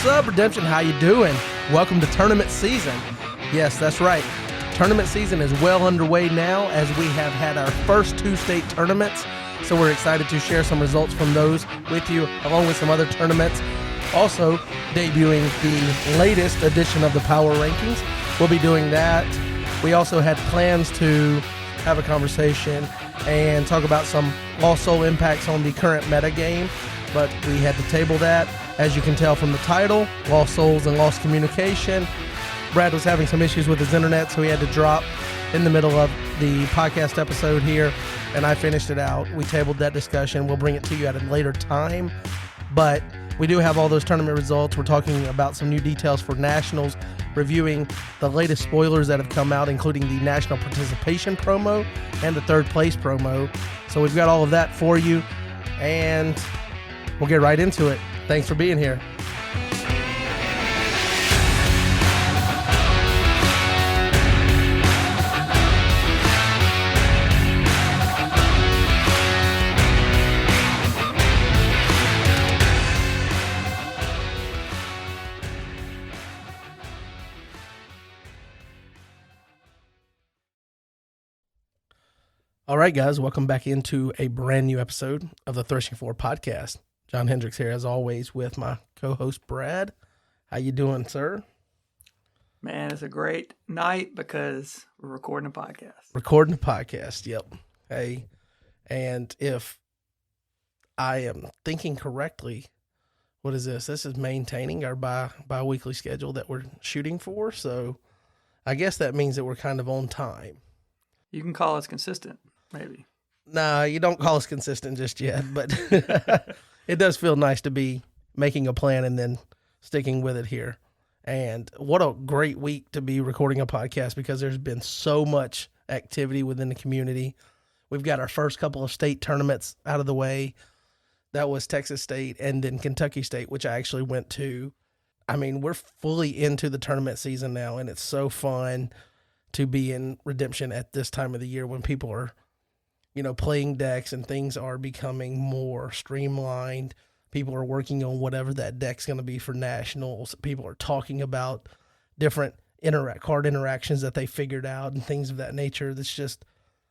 What's up, Redemption? How you doing? Welcome to tournament season. Yes, that's right. Tournament season is well underway now as we have had our first two state tournaments. So we're excited to share some results from those with you, along with some other tournaments. Also, debuting the latest edition of the Power Rankings. We'll be doing that. We also had plans to have a conversation and talk about some Lost Soul impacts on the current meta game, but we had to table that. As you can tell from the title, Lost Souls and Lost Communication. Brad was having some issues with his internet, so he had to drop in the middle of the podcast episode here, and I finished it out. We tabled that discussion. We'll bring it to you at a later time, but we do have all those tournament results. We're talking about some new details for Nationals, reviewing the latest spoilers that have come out, including the National Participation promo and the third place promo. So we've got all of that for you, and we'll get right into it. Thanks for being here. All right, guys, welcome back into a brand new episode of the Threshing Floor podcast. John Hendricks here, as always, with my co-host, Brad. How you doing, sir? Man, it's a great night because we're recording a podcast. Recording a podcast, yep. Hey, and if I am thinking correctly, what is this? This is maintaining our bi-weekly schedule that we're shooting for, so I guess that means that we're kind of on time. You can call us consistent, maybe. Nah, you don't call us consistent just yet, but it does feel nice to be making a plan and then sticking with it here. And what a great week to be recording a podcast because there's been so much activity within the community. We've got our first couple of state tournaments out of the way. That was Texas State and then Kentucky State, which I actually went to. I mean, we're fully into the tournament season now, and it's so fun to be in Redemption at this time of the year when people are, playing decks and things are becoming more streamlined. People are working on whatever that deck's going to be for Nationals. People are talking about different card interactions that they figured out and things of that nature. There's just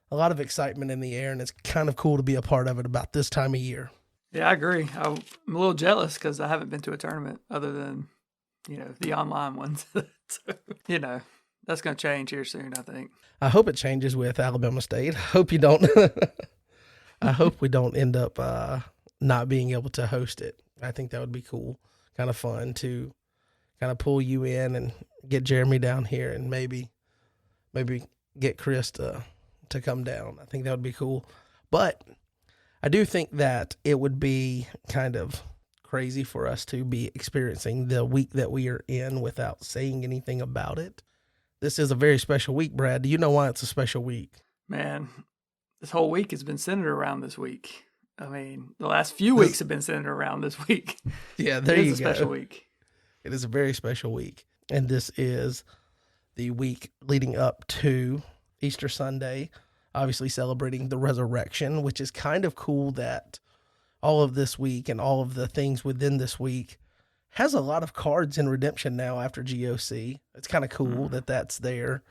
a lot of excitement in the air, and it's kind of cool to be a part of it about this time of year. Yeah, I agree. I'm a little jealous because I haven't been to a tournament other than, the online ones. So, that's going to change here soon, I think. I hope it changes with Alabama State. I hope you don't. I hope we don't end up not being able to host it. I think that would be cool. Kind of fun to kind of pull you in and get Jeremy down here and maybe get Chris to come down. I think that would be cool. But I do think that it would be kind of crazy for us to be experiencing the week that we are in without saying anything about it. This is a very special week, Brad. Do you know why it's a special week? Man, this whole week has been centered around this week. I mean, the last few weeks have been centered around this week. Yeah, there you go. It's a special week. It is a very special week. And this is the week leading up to Easter Sunday, obviously celebrating the resurrection, which is kind of cool that all of this week and all of the things within this week has a lot of cards in Redemption now after GOC. It's kind of cool that that's there.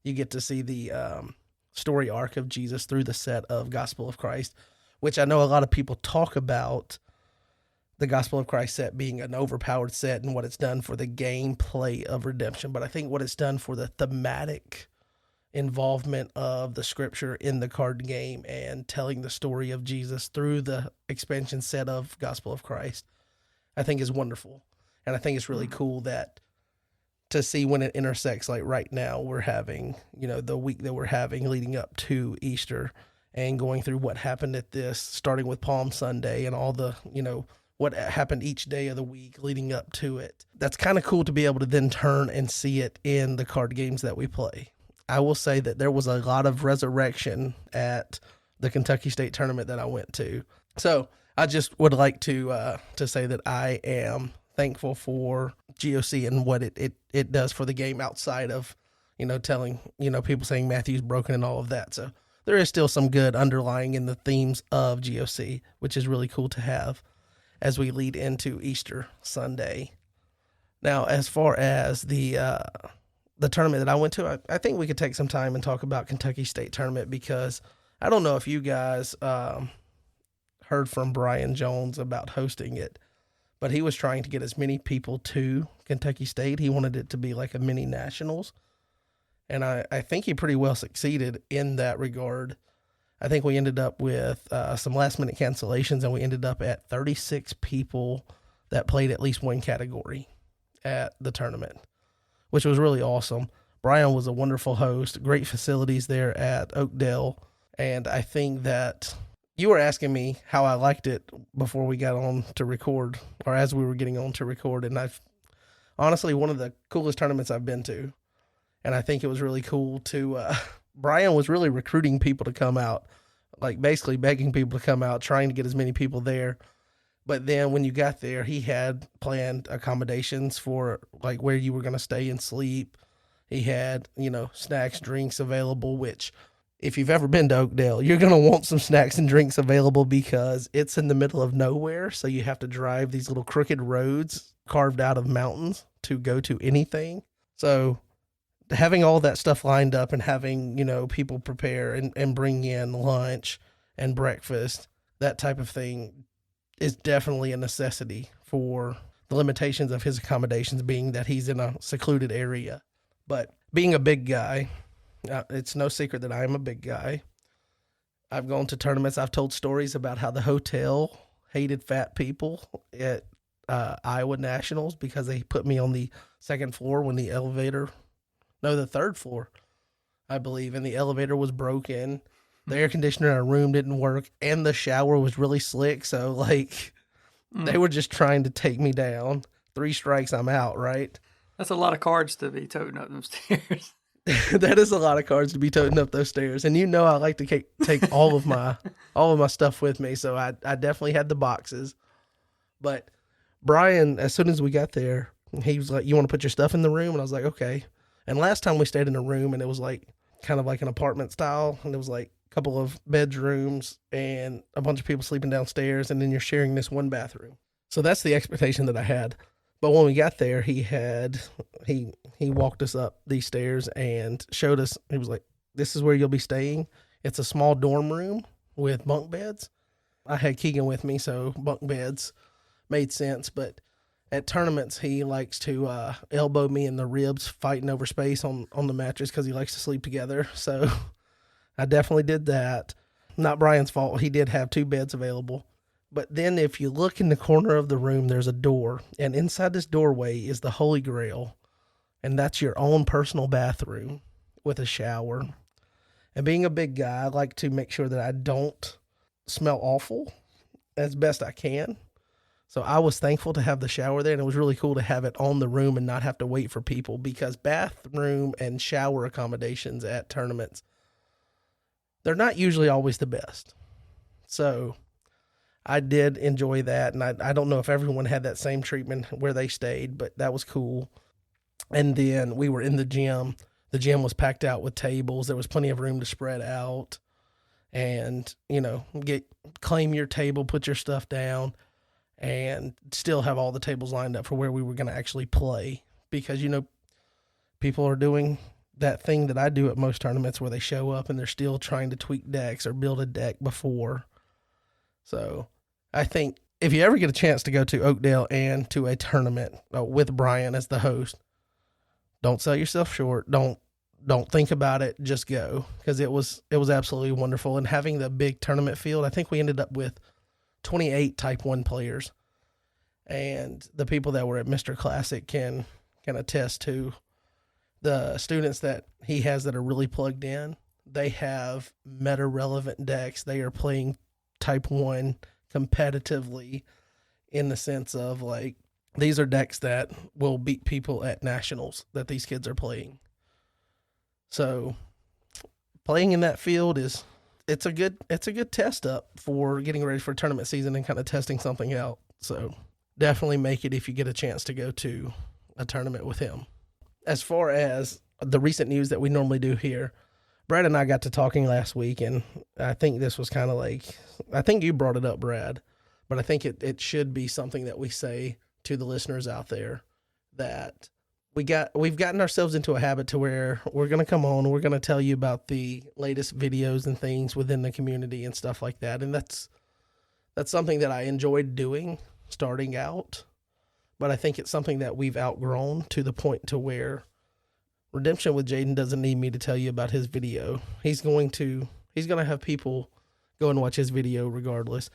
You get to see the story arc of Jesus through the set of Gospel of Christ, which I know a lot of people talk about the Gospel of Christ set being an overpowered set and what it's done for the gameplay of Redemption. But I think what it's done for the thematic involvement of the scripture in the card game and telling the story of Jesus through the expansion set of Gospel of Christ, I think is wonderful. And I think it's really cool that to see when it intersects, like right now we're having, the week that we're having leading up to Easter and going through what happened at this, starting with Palm Sunday and all the, what happened each day of the week leading up to it. That's kind of cool to be able to then turn and see it in the card games that we play. I will say that there was a lot of resurrection at the Kentucky State tournament that I went to. So I just would like to say that I am thankful for GOC and what it does for the game outside of, telling, people saying Matthew's broken and all of that. So there is still some good underlying in the themes of GOC, which is really cool to have as we lead into Easter Sunday. Now, as far as the tournament that I went to, I think we could take some time and talk about Kentucky State tournament, because I don't know if you guys heard from Brian Jones about hosting it, but he was trying to get as many people to Kentucky State. He wanted it to be like a mini nationals. And I think he pretty well succeeded in that regard. I think we ended up with some last minute cancellations, and we ended up at 36 people that played at least one category at the tournament, which was really awesome. Brian was a wonderful host, great facilities there at Oakdale. And I think that you were asking me how I liked it before we got on to record, or as we were getting on to record. And I've honestly, one of the coolest tournaments I've been to. And I think it was really cool to, Brian was really recruiting people to come out, like basically begging people to come out, trying to get as many people there. But then when you got there, he had planned accommodations for like where you were going to stay and sleep. He had, snacks, drinks available, which if you've ever been to Oakdale, you're going to want some snacks and drinks available because it's in the middle of nowhere. So you have to drive these little crooked roads carved out of mountains to go to anything. So having all that stuff lined up and having, people prepare and bring in lunch and breakfast, that type of thing is definitely a necessity for the limitations of his accommodations being that he's in a secluded area. But being a big guy, it's no secret that I am a big guy. I've gone to tournaments. I've told stories about how the hotel hated fat people at Iowa Nationals because they put me on the second floor when the third floor, I believe, and the elevator was broken. The air conditioner in our room didn't work, and the shower was really slick. So, they were just trying to take me down. 3 strikes, I'm out, right? That's a lot of cards to be toting up them stairs. That is a lot of cards to be toting up those stairs. And I like to take all of my stuff with me. So I definitely had the boxes. But Brian, as soon as we got there, he was like, "You want to put your stuff in the room?" And I was like, "Okay." And last time we stayed in a room, and it was like kind of like an apartment style, and it was like a couple of bedrooms and a bunch of people sleeping downstairs, and then you're sharing this one bathroom. So that's the expectation that I had. But when we got there, he walked us up these stairs and showed us. He was like, "This is where you'll be staying. It's a small dorm room with bunk beds." I had Keegan with me, so bunk beds made sense. But at tournaments, he likes to elbow me in the ribs, fighting over space on the mattress because he likes to sleep together. So I definitely did that. Not Brian's fault. He did have 2 beds available. But then if you look in the corner of the room, there's a door. And inside this doorway is the Holy Grail. And that's your own personal bathroom with a shower. And being a big guy, I like to make sure that I don't smell awful as best I can. So I was thankful to have the shower there, and it was really cool to have it on the room and not have to wait for people, because bathroom and shower accommodations at tournaments, they're not usually always the best. So I did enjoy that, and I don't know if everyone had that same treatment where they stayed, but that was cool. And then we were in the gym. The gym was packed out with tables. There was plenty of room to spread out and, claim your table, put your stuff down, and still have all the tables lined up for where we were going to actually play. Because, people are doing that thing that I do at most tournaments where they show up and they're still trying to tweak decks or build a deck before. So I think if you ever get a chance to go to Oakdale and to a tournament with Brian as the host, don't sell yourself short. Don't think about it. Just go, because it was absolutely wonderful. And having the big tournament field, I think we ended up with 28 Type 1 players. And the people that were at Mr. Classic can attest to the students that he has that are really plugged in. They have meta-relevant decks. They are playing Type 1 competitively in the sense of, these are decks that will beat people at nationals that these kids are playing. So playing in that field it's a good test up for getting ready for tournament season and kind of testing something out. So definitely make it if you get a chance to go to a tournament with him. As far as the recent news that we normally do here, Brad and I got to talking last week, and I think this was kind of I think you brought it up, Brad, but I think it should be something that we say to the listeners out there, that we've gotten ourselves into a habit to where we're going to come on, we're going to tell you about the latest videos and things within the community and stuff like that. And that's something that I enjoyed doing starting out, but I think it's something that we've outgrown to the point to where Redemption with Jaden doesn't need me to tell you about his video. He's going to have people go and watch his video regardless.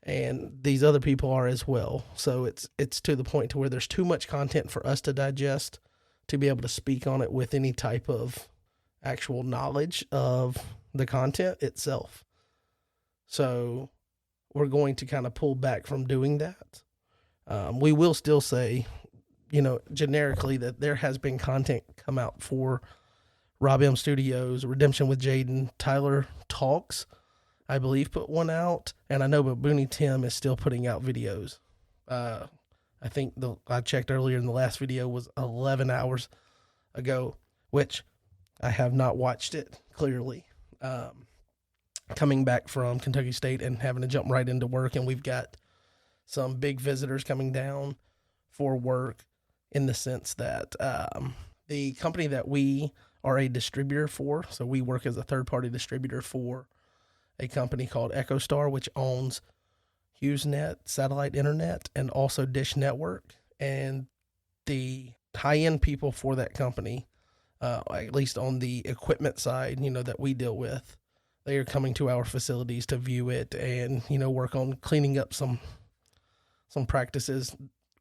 And these other people are as well. So it's to the point to where there's too much content for us to digest to be able to speak on it with any type of actual knowledge of the content itself. So we're going to kind of pull back from doing that. We will still say, generically that there has been content come out for Rob M Studios, Redemption with Jaden, Tyler Talks, I believe, put one out, and I know Babooni Tim is still putting out videos. I think I checked earlier, and the last video was 11 hours ago, which I have not watched it, clearly. Coming back from Kentucky State and having to jump right into work, and we've got some big visitors coming down for work in the sense that the company that we are a distributor for, so we work as a third-party distributor for a company called EchoStar, which owns HughesNet, satellite internet, and also Dish Network. And the high-end people for that company, at least on the equipment side, that we deal with, they are coming to our facilities to view it and, work on cleaning up some practices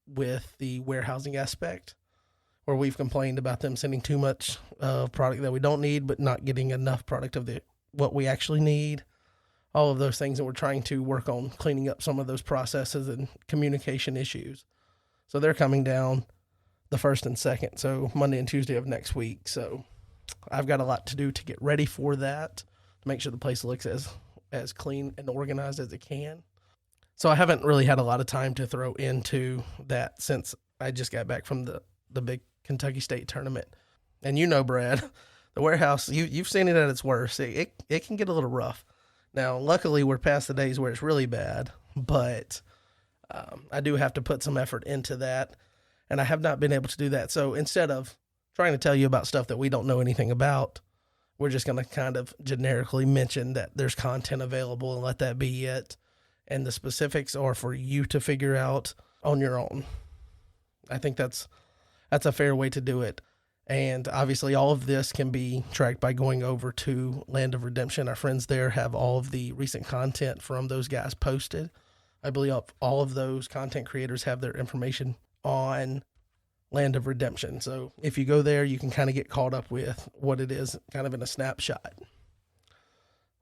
with the warehousing aspect, where we've complained about them sending too much product that we don't need, but not getting enough product of what we actually need. All of those things that we're trying to work on cleaning up some of those processes and communication issues. So they're coming down the 1st and 2nd, so Monday and Tuesday of next week. So I've got a lot to do to get ready for that, to make sure the place looks as clean and organized as it can. So I haven't really had a lot of time to throw into that since I just got back from the big Kentucky State tournament. And Brad, the warehouse, you've seen it at its worst. It can get a little rough. Now, luckily, we're past the days where it's really bad, but I do have to put some effort into that, and I have not been able to do that. So instead of trying to tell you about stuff that we don't know anything about, we're just going to kind of generically mention that there's content available and let that be it, and the specifics are for you to figure out on your own. I think that's a fair way to do it. And obviously all of this can be tracked by going over to Land of Redemption. Our friends there have all of the recent content from those guys posted. I believe all of those content creators have their information on Land of Redemption. So if you go there, you can kind of get caught up with what it is kind of in a snapshot.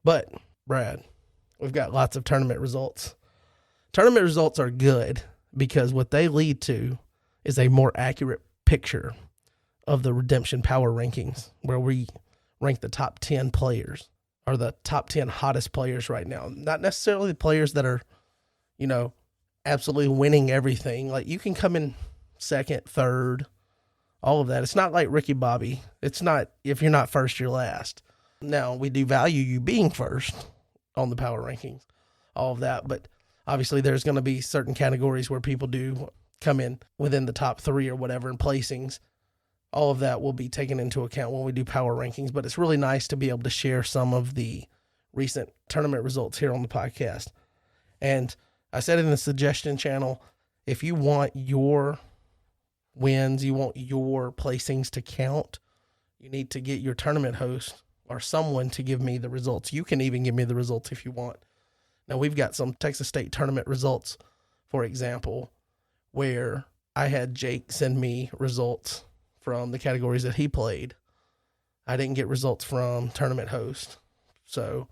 But, Brad, we've got lots of tournament results. Tournament results are good because what they lead to is a more accurate picture of the Redemption power rankings, where we rank the top 10 players, or the top 10 hottest players right now. Not necessarily the players that are, absolutely winning everything. Like, you can come in second, third, all of that. It's not like Ricky Bobby. It's not, if you're not first, you're last. Now, we do value you being first on the power rankings, all of that. But obviously there's going to be certain categories where people do come in within the top 3 or whatever in placings. All of that will be taken into account when we do power rankings, but it's really nice to be able to share some of the recent tournament results here on the podcast. And I said in the suggestion channel, if you want your wins, you want your placings to count, you need to get your tournament host or someone to give me the results. You can even give me the results if you want. Now, we've got some Texas State tournament results, for example, where I had Jake send me results from the categories that he played. I didn't get results from tournament host. So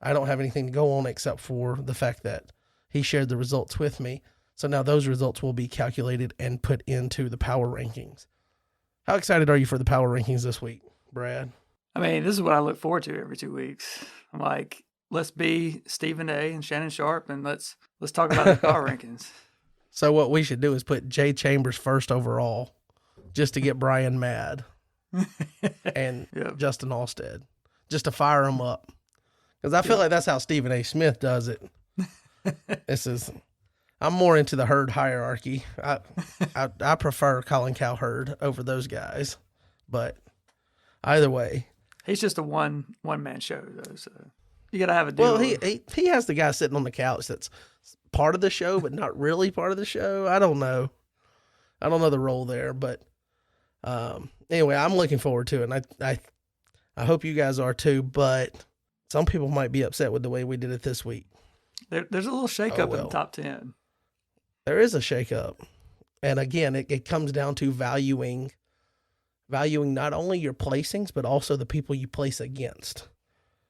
I don't have anything to go on except for the fact that he shared the results with me. So now those results will be calculated and put into the power rankings. How excited are you for the power rankings this week, Brad? I mean, this is what I look forward to every 2 weeks. I'm like, let's be Stephen A. and Shannon Sharp, and let's talk about the power rankings. So what we should do is put Jay Chambers first overall, just to get Brian mad, and yep. Justin Alstead, just to fire him up. Because I feel like that's how Stephen A. Smith does it. I'm more into the herd hierarchy. I prefer Colin Cowherd over those guys, but either way, He's just a one man show though, so you gotta have a well, duo. he has the guy sitting on the couch that's part of the show, but not really part of the show. I don't know. I don't know the role there, but anyway, I'm looking forward to it, and I hope you guys are too. But some people might be upset with the way we did it this week. There's a little shakeup in the top 10. There is a shakeup, and again, it comes down to valuing not only your placings but also the people you place against.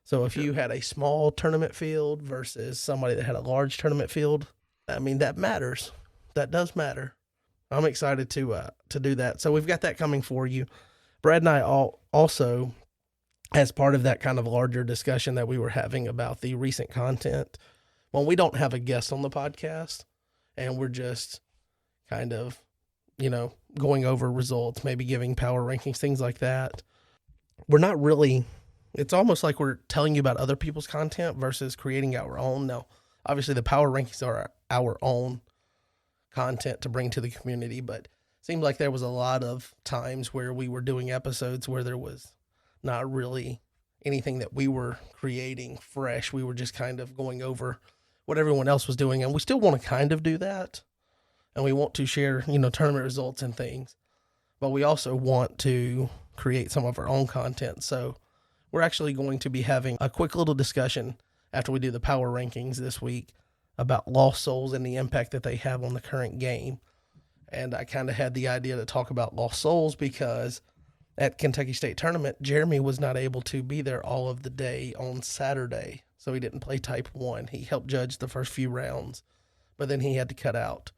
So if you had a small tournament field versus somebody that had a large tournament field, I mean, that matters. That does matter. I'm excited to do that. So we've got that coming for you. Brad and I also, as part of that kind of larger discussion that we were having about the recent content, when we don't have a guest on the podcast and we're just kind of, going over results, maybe giving power rankings, things like that, we're not really, it's almost like we're telling you about other people's content versus creating our own. Now, obviously the power rankings are our own content to bring to the community, but it seemed like there was a lot of times where we were doing episodes where there was not really anything that we were creating fresh. We were just kind of going over what everyone else was doing, and we still want to kind of do that, and we want to share, tournament results and things, but we also want to create some of our own content. So we're actually going to be having a quick little discussion after we do the power rankings this week about lost souls and the impact that they have on the current game. And I kind of had the idea to talk about lost souls because at Kentucky State Tournament, Jeremy was not able to be there all of the day on Saturday. So he didn't play Type 1. He helped judge the first few rounds, but then he had to cut out.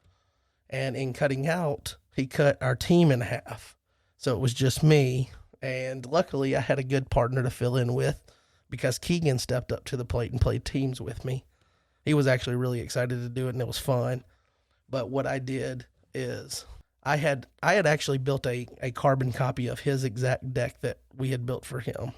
And in cutting out, he cut our team in half. So it was just me. And luckily, I had a good partner to fill in with because Keegan stepped up to the plate and played teams with me. He was actually really excited to do it, and it was fun. But what I did is I had actually built a carbon copy of his exact deck that we had built for him.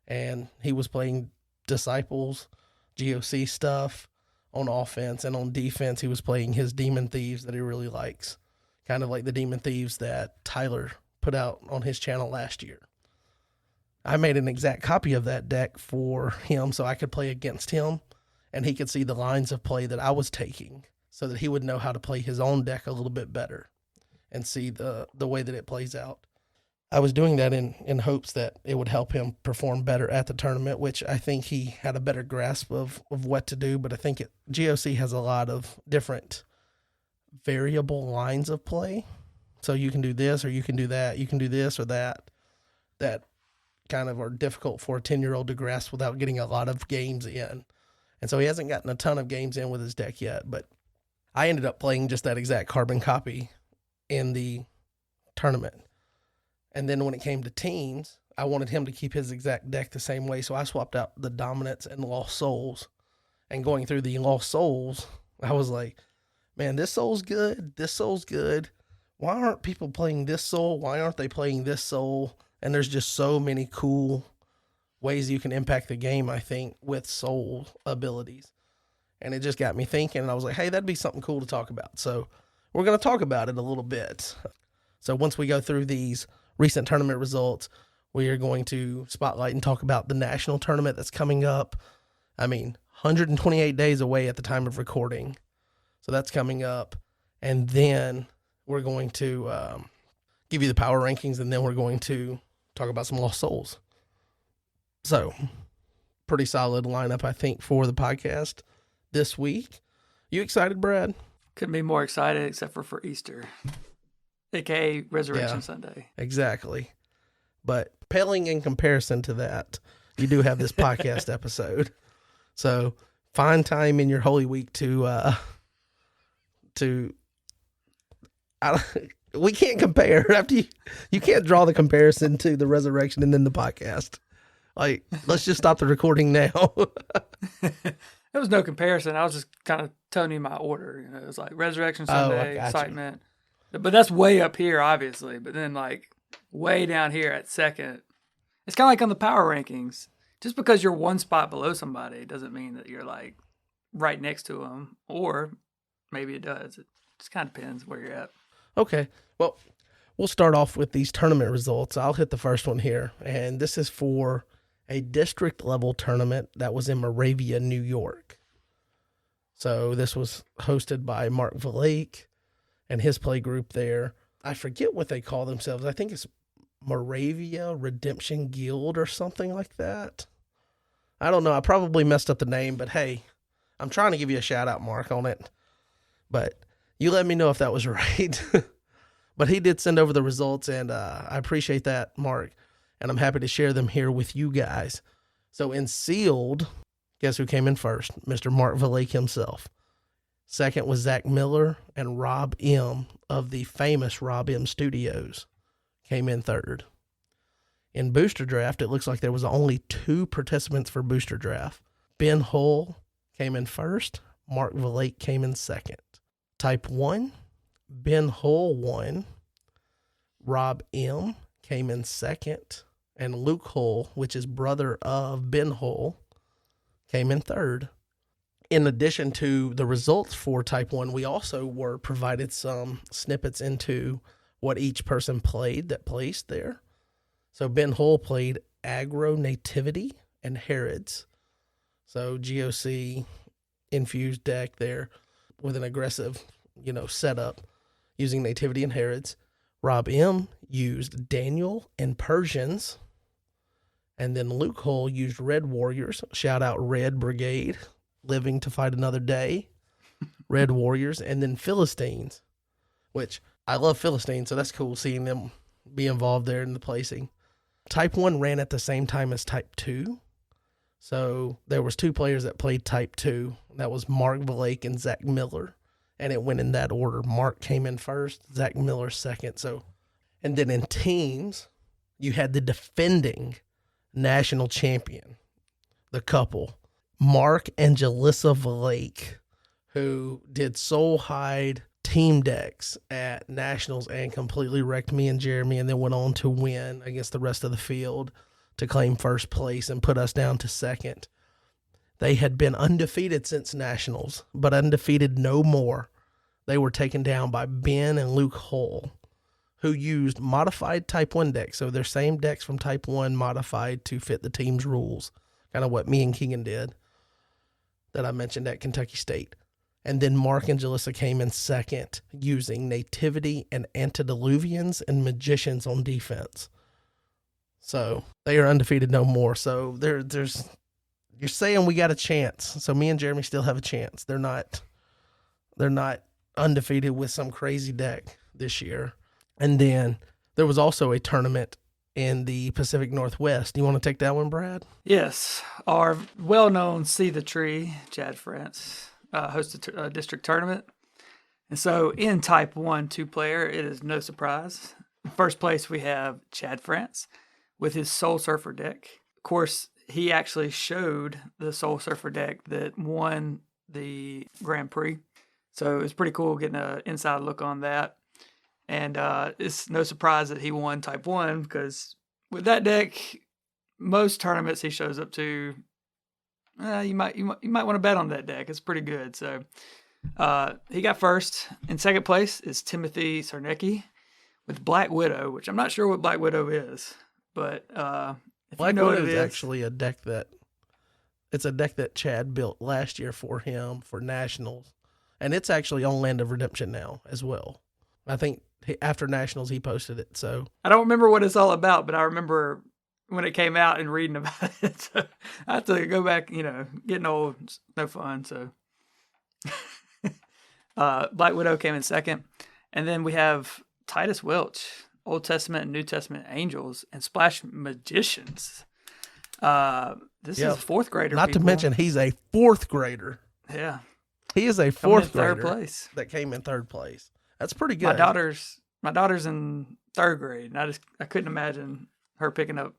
And he was playing Disciples, GOC stuff on offense, and on defense, he was playing his Demon Thieves that he really likes, kind of like the Demon Thieves that Tyler put out on his channel last year. I made an exact copy of that deck for him so I could play against him, and he could see the lines of play that I was taking so that he would know how to play his own deck a little bit better and see the way that it plays out. I was doing that in hopes that it would help him perform better at the tournament, which I think he had a better grasp of what to do. But I think GOC has a lot of different variable lines of play. So you can do this or you can do that. You can do this or that kind of are difficult for a 10-year-old to grasp without getting a lot of games in. And so he hasn't gotten a ton of games in with his deck yet. But I ended up playing just that exact carbon copy in the tournament. And then when it came to teams, I wanted him to keep his exact deck the same way. So I swapped out the Dominants and Lost Souls. And going through the Lost Souls, I was like, man, this soul's good. This soul's good. Why aren't people playing this soul? Why aren't they playing this soul? And there's just so many cool ways you can impact the game, I think, with soul abilities. And it just got me thinking. And I was like, hey, that'd be something cool to talk about. So we're going to talk about it a little bit. So once we go through these recent tournament results, we are going to spotlight and talk about the national tournament that's coming up. 128 days away at the time of recording. So that's coming up. And then we're going to give you the power rankings, and then we're going to talk about some lost souls. So pretty solid lineup, I think, for the podcast this week. You excited, Brad? Couldn't be more excited except for Easter, aka Resurrection Sunday. Exactly. But paling in comparison to that, you do have this podcast episode. So find time in your Holy Week we can't compare. After you can't draw the comparison to the resurrection and then the podcast. Like, let's just stop the recording now. There was no comparison. I was just kind of telling you my order. It was like Resurrection Sunday, excitement. But that's way up here, obviously. But then, like, way down here at second, it's kind of like on the power rankings. Just because you're one spot below somebody doesn't mean that you're, like, right next to them. Or maybe it does. It just kind of depends where you're at. Okay. Well, we'll start off with these tournament results. I'll hit the first one here. And this is for a district level tournament that was in Moravia, New York. So this was hosted by Mark Valake and his play group there. I forget what they call themselves. I think it's Moravia Redemption Guild or something like that. I don't know. I probably messed up the name, but hey, I'm trying to give you a shout out, Mark, on it. But you let me know if that was right. But he did send over the results, and I appreciate that, Mark. And I'm happy to share them here with you guys. So in sealed, guess who came in first? Mr. Mark Valake himself. Second was Zach Miller, and Rob M. of the famous Rob M. Studios came in third. In booster draft, it looks like there was only 2 participants for booster draft. Ben Hull came in first. Mark Valake came in second. Type 1, Ben Hull won. Rob M. came in second. And Luke Hull, which is brother of Ben Hull, came in third. In addition to the results for Type 1, we also were provided some snippets into what each person played that placed there. So Ben Hull played Aggro Nativity and Herods. So GOC infused deck there with an aggressive, setup using Nativity and Herods. Rob M. used Daniel and Persians. And then Luke Hull used Red Warriors. Shout out Red Brigade, living to fight another day. Red Warriors. And then Philistines, which I love Philistines, so that's cool seeing them be involved there in the placing. Type 1 ran at the same time as Type 2. So there was 2 players that played Type 2. That was Mark Valake and Zach Miller. And it went in that order. Mark came in first, Zach Miller second. And then in teams, you had the defending national champion, the couple, Mark and Jalissa Valake, who did Soul Hide team decks at nationals and completely wrecked me and Jeremy, and then went on to win against the rest of the field to claim first place and put us down to second. They had been undefeated since nationals, but undefeated no more. They were taken down by Ben and Luke Hull, who used modified Type 1 decks. So their same decks from Type 1 modified to fit the team's rules, kind of what me and Keegan did that I mentioned at Kentucky State. And then Mark and Jalissa came in second using Nativity and Antediluvians and Magicians on defense. So they are undefeated no more. So there's you're saying we got a chance. So me and Jeremy still have a chance. They're not undefeated with some crazy deck this year. And then there was also a tournament in the Pacific Northwest. Do you want to take that one, Brad? Yes. Our well-known See the Tree, Chad France, hosted a district tournament. And so in Type 1 2-player, it is no surprise. In first place, we have Chad France with his Soul Surfer deck. Of course, he actually showed the Soul Surfer deck that won the Grand Prix. So it was pretty cool getting an inside look on that. And it's no surprise that he won Type 1 because with that deck, most tournaments he shows up to, you might want to bet on that deck. It's pretty good. So he got first. In second place is Timothy Sarnecki with Black Widow, which I'm not sure what Black Widow is, but if Black you know Widow what it is is, actually a deck that Chad built last year for him for nationals, and it's actually on Land of Redemption now as well. I think after nationals he posted it. So I don't remember what it's all about, but I remember when it came out and reading about it. So I have to go back. Getting old, it's no fun. So Black Widow came in second, and then we have Titus Welch, Old Testament and New Testament Angels, and Splash Magicians. This is a fourth grader. Not to mention he's a fourth grader. Yeah, he is a fourth grader third place that came in third place. That's pretty good. My daughter's in third grade, and I couldn't imagine her picking up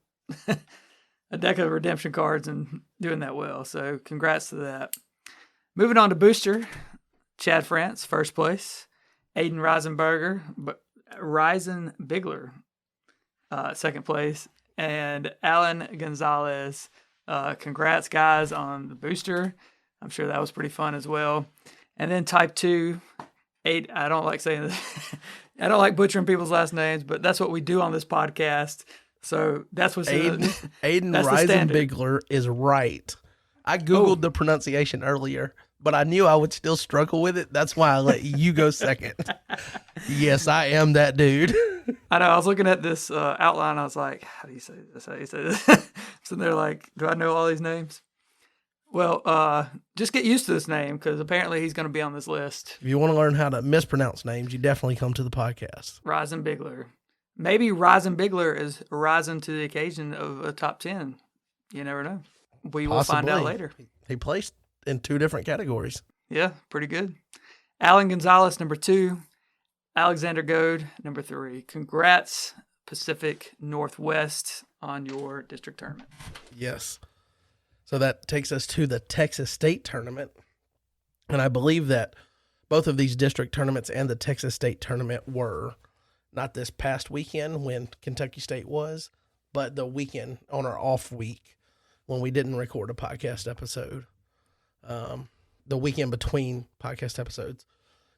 a deck of redemption cards and doing that well. So congrats to that. Moving on to booster, Chad France, first place. Aiden Bigler, second place. And Alan Gonzalez. Congrats, guys, on the booster. I'm sure that was pretty fun as well. And then type 2, I don't like saying this. I don't like butchering people's last names, but that's what we do on this podcast. So that's what's Aiden Reisenbigler is right. I Googled the pronunciation earlier, but I knew I would still struggle with it. That's why I let you go second. Yes, I am that dude. I know. I was looking at this outline. I was like, how do you say this? How do you say this? So they're like, do I know all these names? Well, just get used to this name because apparently he's going to be on this list. If you want to learn how to mispronounce names, you definitely come to the podcast. Reisenbigler. Maybe Reisenbigler is rising to the occasion of a top 10. You never know. We will find out later. He placed in 2 different categories. Yeah, pretty good. Alan Gonzalez, number 2. Alexander Goad, number 3. Congrats, Pacific Northwest, on your district tournament. Yes. So that takes us to the Texas State tournament. And I believe that both of these district tournaments and the Texas State tournament were not this past weekend when Kentucky State was, but the weekend on our off week when we didn't record a podcast episode. The weekend between podcast episodes.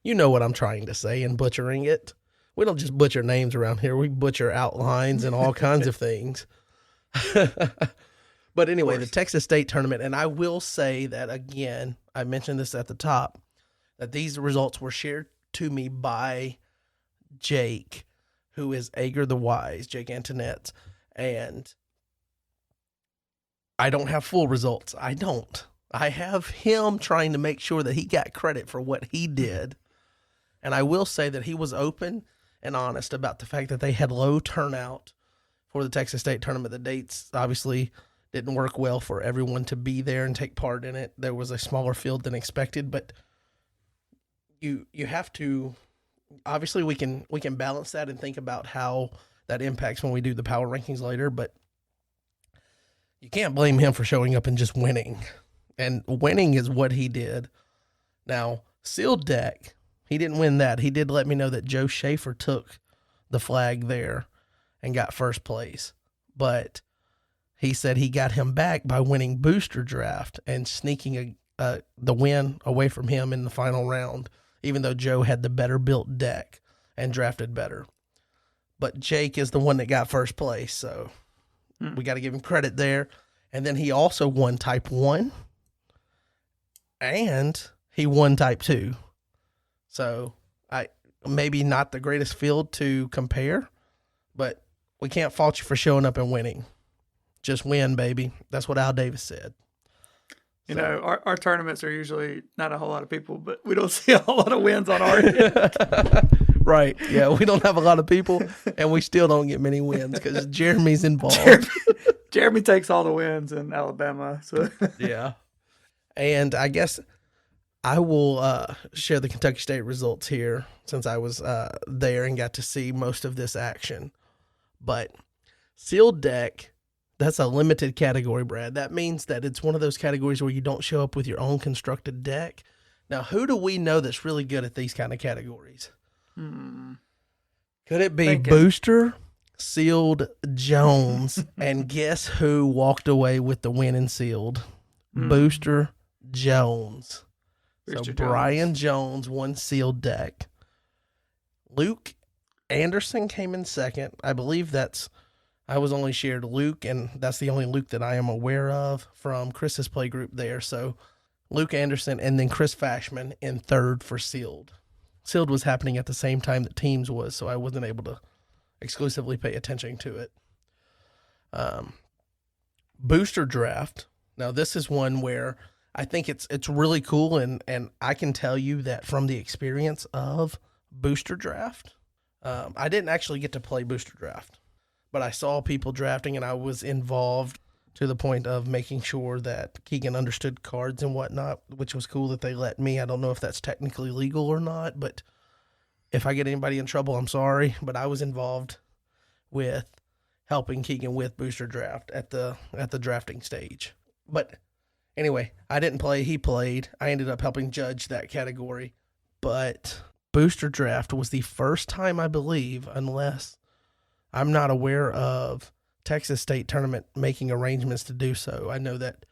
You know what I'm trying to say in butchering it. We don't just butcher names around here. We butcher outlines and all kinds of things. But anyway, the Texas State tournament, and I will say that, again, I mentioned this at the top, that these results were shared to me by Jake, who is Ager the Wise, Jake Antoinette, and I don't have full results. I don't. I have him trying to make sure that he got credit for what he did. And I will say that he was open and honest about the fact that they had low turnout for the Texas State tournament. The dates obviously didn't work well for everyone to be there and take part in it. There was a smaller field than expected, but you have to, obviously we can balance that and think about how that impacts when we do the power rankings later, but you can't blame him for showing up and just winning. And winning is what he did. Now, sealed deck, he didn't win that. He did let me know that Joe Schaefer took the flag there and got first place. But he said he got him back by winning booster draft and sneaking the win away from him in the final round, even though Joe had the better built deck and drafted better. But Jake is the one that got first place, so we got to give him credit there. And then he also won Type 1, and he won Type 2. So maybe not the greatest field to compare, but we can't fault you for showing up and winning. Just win, baby. That's what Al Davis said. You know, our tournaments are usually not a whole lot of people, but we don't see a whole lot of wins on our end. Right. Yeah, we don't have a lot of people, and we still don't get many wins because Jeremy's involved. Jeremy takes all the wins in Alabama. So yeah. And I guess I will share the Kentucky State results here since I was there and got to see most of this action. But sealed deck, that's a limited category, Brad. That means that it's one of those categories where you don't show up with your own constructed deck. Now, who do we know that's really good at these kind of categories? Could it be Booster, Sealed, Jones, and guess who walked away with the win in Sealed? Booster Jones. So Brian Jones won Sealed deck. Luke Anderson came in second. I believe I was only shared Luke, and that's the only Luke that I am aware of from Chris's play group there. So Luke Anderson and then Chris Fashman in third for Sealed. Sealed was happening at the same time that Teams was, so I wasn't able to exclusively pay attention to it. Booster draft. Now, this is one where I think it's really cool, and I can tell you that from the experience of booster draft, I didn't actually get to play booster draft, but I saw people drafting, and I was involved to the point of making sure that Keegan understood cards and whatnot, which was cool that they let me. I don't know if that's technically legal or not, but if I get anybody in trouble, I'm sorry. But I was involved with helping Keegan with booster draft at the drafting stage. But anyway, I didn't play. He played. I ended up helping judge that category. But booster draft was the first time, I believe, unless I'm not aware of Texas State tournament making arrangements to do so. I know that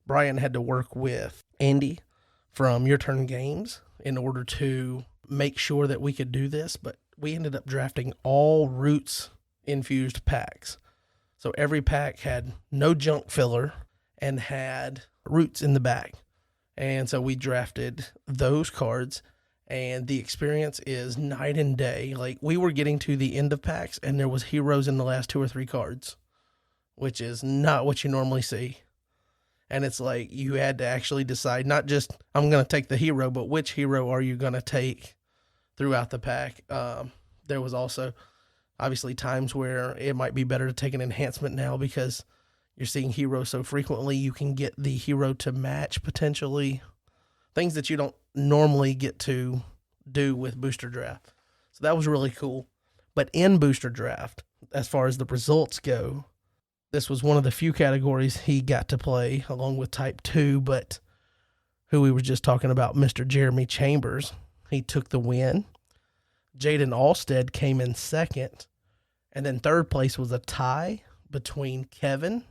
Brian had to work with Andy from Your Turn Games in order to make sure that we could do this, but we ended up drafting all roots infused packs. So every pack had no junk filler and had roots in the back. And so we drafted those cards, and the experience is night and day. Like, we were getting to the end of packs and there was heroes in the last 2 or 3 cards, which is not what you normally see. And it's like you had to actually decide, not just I'm going to take the hero, but which hero are you going to take throughout the pack. There was also obviously times where it might be better to take an enhancement now because you're seeing heroes so frequently. You can get the hero to match potentially things that you don't normally get to do with booster draft. So that was really cool. But in booster draft, as far as the results go, this was one of the few categories he got to play along with type 2, but who we were just talking about, Mr. Jeremy Chambers, he took the win. Jaden Alstead came in second, and then third place was a tie between Kevin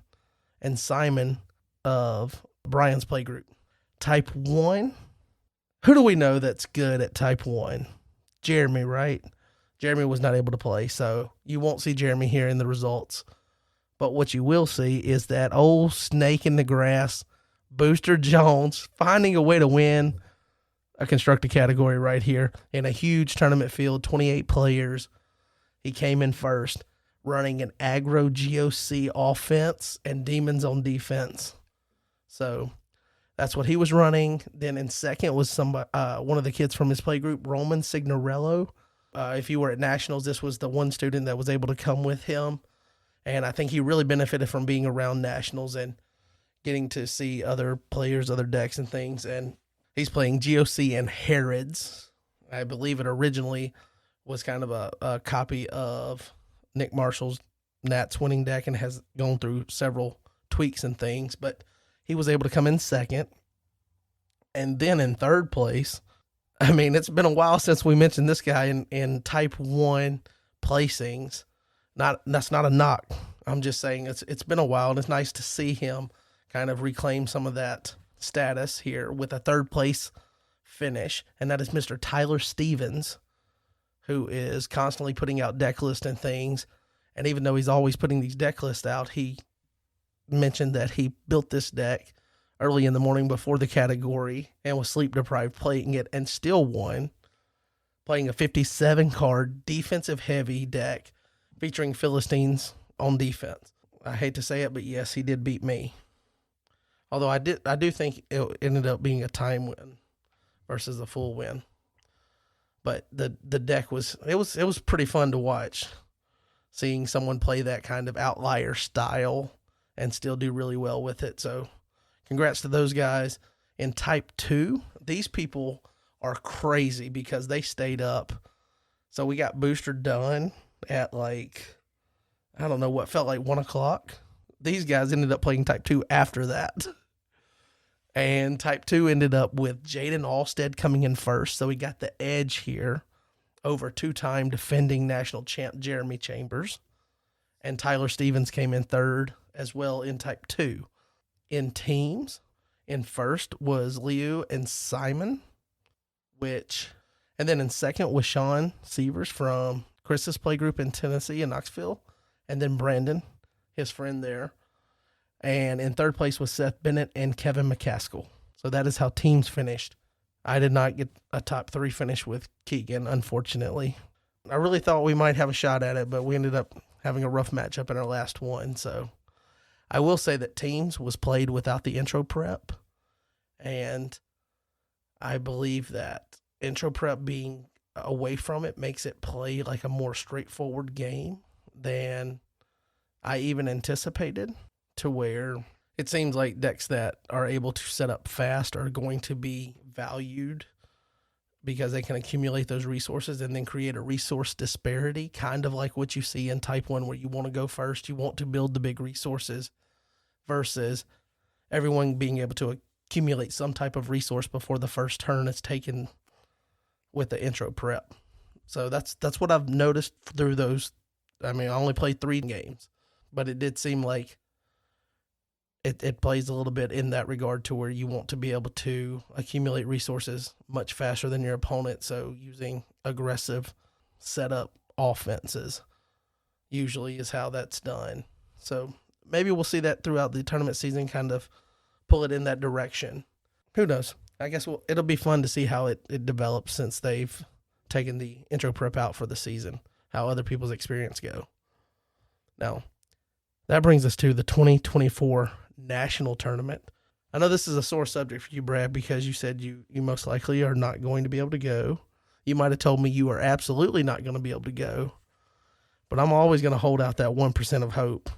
and Simon of Brian's playgroup. Type 1, who do we know that's good at type 1? Jeremy, right? Jeremy was not able to play, so you won't see Jeremy here in the results. But what you will see is that old snake in the grass, Booster Jones, finding a way to win a constructed category right here in a huge tournament field, 28 players. He came in first, running an aggro GOC offense and demons on defense. So that's what he was running. Then in second was one of the kids from his playgroup, Roman Signorello. If you were at Nationals, this was the one student that was able to come with him. And I think he really benefited from being around Nationals and getting to see other players, other decks and things. And he's playing GOC and Herods. I believe it originally was kind of a copy of Nick Marshall's Nats winning deck and has gone through several tweaks and things. But he was able to come in second. And then in third place, I mean, it's been a while since we mentioned this guy in type 1 placings. That's not a knock. I'm just saying it's been a while, and it's nice to see him kind of reclaim some of that status here with a third place finish, and that is Mr. Tyler Stevens, who is constantly putting out deck lists and things. And even though he's always putting these deck lists out, he mentioned that he built this deck early in the morning before the category and was sleep deprived playing it and still won, playing a 57 card defensive heavy deck featuring Philistines on defense. I hate to say it, but yes, he did beat me. Although I do think it ended up being a time win versus a full win. But the deck was pretty fun to watch, seeing someone play that kind of outlier style and still do really well with it. So congrats to those guys. In type 2, these people are crazy because they stayed up. So we got booster done at like, I don't know what felt like 1 o'clock. These guys ended up playing type 2 after that. And type 2 ended up with Jaden Alstead coming in first. So we got the edge here over 2-time defending national champ Jeremy Chambers. And Tyler Stevens came in third as well in type 2. In teams, in first was Leo and Simon, and then in second was Sean Severs from Chris's playgroup in Tennessee in Knoxville, and then Brandon, his friend there. And in third place was Seth Bennett and Kevin McCaskill. So that is how teams finished. I did not get a top 3 finish with Keegan, unfortunately. I really thought we might have a shot at it, but we ended up having a rough matchup in our last one. So I will say that teams was played without the intro prep. And I believe that intro prep being away from it makes it play like a more straightforward game than I even anticipated, to where it seems like decks that are able to set up fast are going to be valued because they can accumulate those resources and then create a resource disparity, kind of like what you see in type 1 where you want to go first, you want to build the big resources versus everyone being able to accumulate some type of resource before the first turn is taken with the intro prep. So that's what I've noticed through those. I mean, I only played 3 games, but it did seem like it plays a little bit in that regard to where you want to be able to accumulate resources much faster than your opponent. So using aggressive setup offenses usually is how that's done. So maybe we'll see that throughout the tournament season, kind of pull it in that direction. Who knows? I guess it'll be fun to see how it develops since they've taken the intro prep out for the season, how other people's experience go. Now, that brings us to the 2024 National Tournament. I know this is a sore subject for you, Brad, because you said you most likely are not going to be able to go. You might have told me you are absolutely not going to be able to go, but I'm always going to hold out that 1% of hope.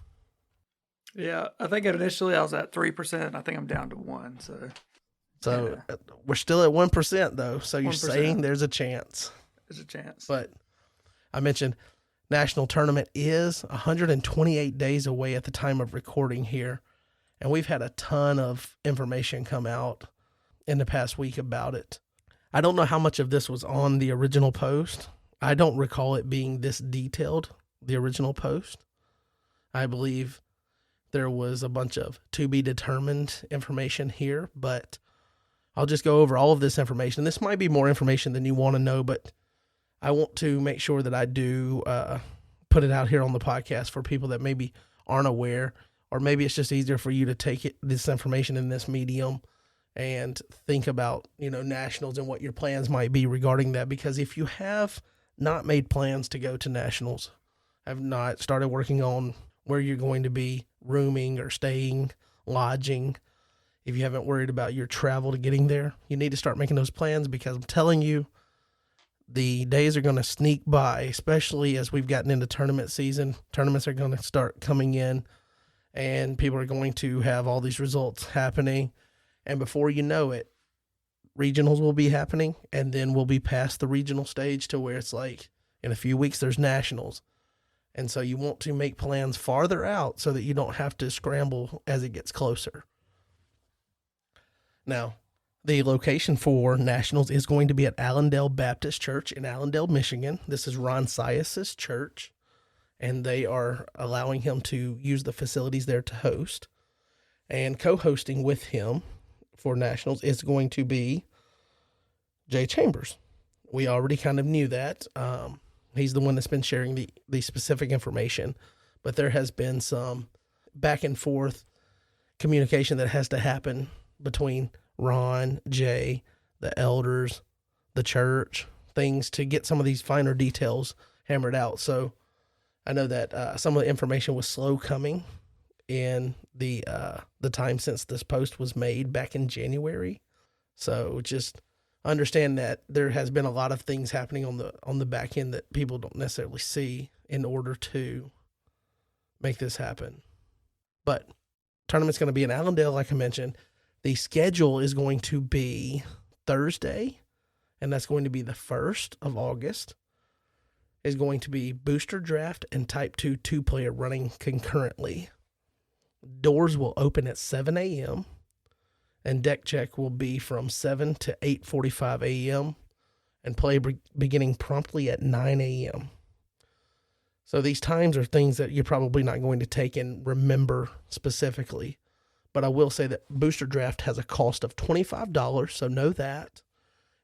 Yeah, I think initially I was at 3%. I think I'm down to 1%. So we're still at 1%, though. So you're 1%. Saying there's a chance. There's a chance. But I mentioned National Tournament is 128 days away at the time of recording here. And we've had a ton of information come out in the past week about it. I don't know how much of this was on the original post. I don't recall it being this detailed, the original post. I believe there was a bunch of to be determined information here, but I'll just go over all of this information. This might be more information than you want to know, but I want to make sure that I do put it out here on the podcast for people that maybe aren't aware, or maybe it's just easier for you to take this information in this medium and think about, nationals and what your plans might be regarding that. Because if you have not made plans to go to nationals, have not started working on where you're going to be rooming or staying, lodging, if you haven't worried about your travel to getting there, you need to start making those plans, because I'm telling you, the days are going to sneak by, especially as we've gotten into tournament season. Tournaments are going to start coming in, and people are going to have all these results happening. And before you know it, regionals will be happening, and then we'll be past the regional stage to where it's like in a few weeks there's nationals. And so you want to make plans farther out so that you don't have to scramble as it gets closer. Now, the location for nationals is going to be at Allendale Baptist Church in Allendale, Michigan. This is Ron Sias's church, and they are allowing him to use the facilities there to host. And co-hosting with him for nationals is going to be Jay Chambers. We already kind of knew that. He's the one that's been sharing the specific information, but there has been some back and forth communication that has to happen between Ron, Jay, the elders, the church, things to get some of these finer details hammered out. So I know that some of the information was slow coming in the time since this post was made back in January. So just understand that there has been a lot of things happening on the back end that people don't necessarily see in order to make this happen. But tournament's going to be in Allendale, like I mentioned. The schedule is going to be Thursday, and that's going to be the 1st of August. Is going to be booster draft and type 2 2-player running concurrently. Doors will open at 7 a.m., and deck check will be from 7 to 8:45 a.m., and play beginning promptly at 9 a.m. So these times are things that you're probably not going to take and remember specifically. But I will say that booster draft has a cost of $25, so know that.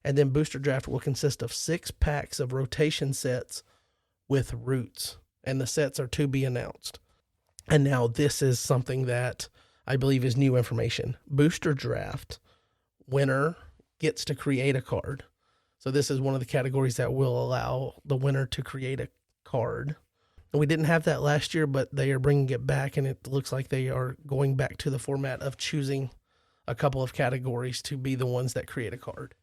And then booster draft will consist of 6 packs of rotation sets with roots, and the sets are to be announced. And now this is something that I believe is new information. Booster draft winner gets to create a card. So this is one of the categories that will allow the winner to create a card. And we didn't have that last year, but they are bringing it back, and it looks like they are going back to the format of choosing a couple of categories to be the ones that create a card.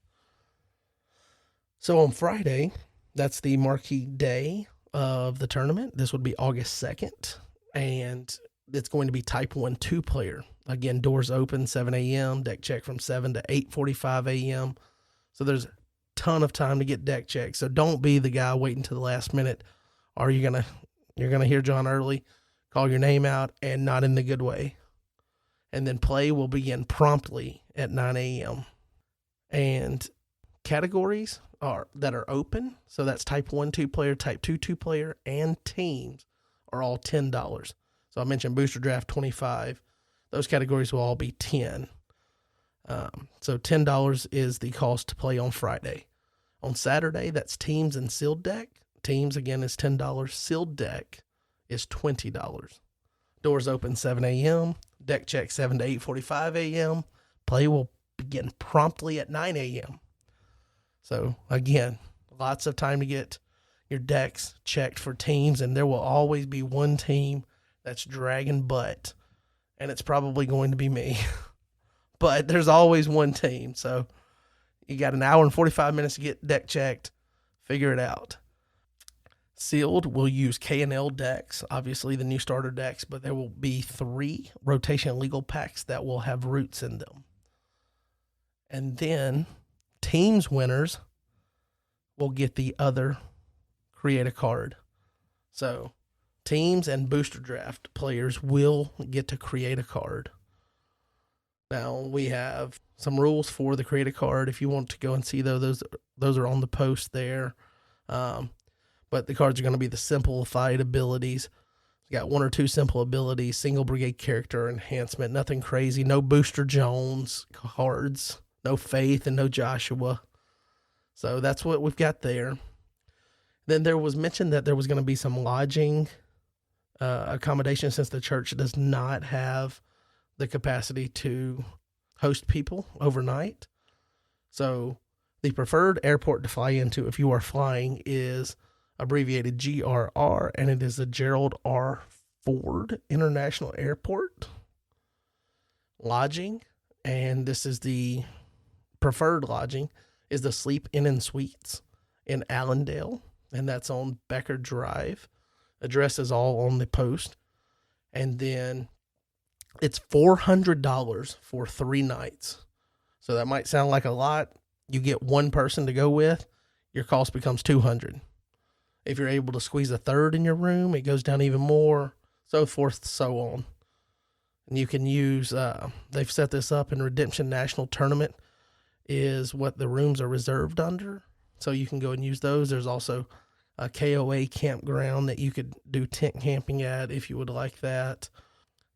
So on Friday, that's the marquee day of the tournament. This would be August 2nd, and it's going to be type 1 2-player. Again, doors open 7 a.m., deck check from 7 to 8:45 a.m. So there's a ton of time to get deck check. So don't be the guy waiting to the last minute, or you're going to hear John early, call your name out, and not in the good way. And then play will begin promptly at 9 a.m. And categories that are open, so that's type 1 2-player, type 2 2-player, and teams are all $10. So I mentioned booster draft $25. Those categories will all be 10. So $10 is the cost to play on Friday. On Saturday, that's teams and sealed deck. Teams, again, is $10. Sealed deck is $20. Doors open 7 a.m. Deck check 7 to 8:45 a.m. Play will begin promptly at 9 a.m. So, again, lots of time to get your decks checked for teams, and there will always be one team that's dragging butt, and it's probably going to be me. But there's always one team, so you got an hour and 45 minutes to get deck checked. Figure it out. Sealed will use K&L decks, obviously the new starter decks, but there will be 3 rotation legal packs that will have roots in them. And then teams winners will get the other create a card. So teams and booster draft players will get to create a card. Now, we have some rules for the create a card. If you want to go and see those are on the post there. But the cards are going to be the simplified abilities. You got 1 or 2 simple abilities, single brigade character enhancement, nothing crazy, no Booster Jones cards, no Faith and no Joshua. So that's what we've got there. Then there was mention that there was going to be some lodging accommodation since the church does not have the capacity to host people overnight. So the preferred airport to fly into if you are flying is abbreviated GRR, and it is the Gerald R. Ford International Airport. Lodging, and this is the preferred lodging, is the Sleep Inn and Suites in Allendale, and that's on Becker Drive. Address is all on the post. And then it's $400 for 3 nights. So that might sound like a lot. You get one person to go with, your cost becomes $200. If you're able to squeeze a third in your room, it goes down even more, so forth, so on. And you can use, they've set this up in Redemption National Tournament is what the rooms are reserved under. So you can go and use those. There's also a KOA campground that you could do tent camping at if you would like that.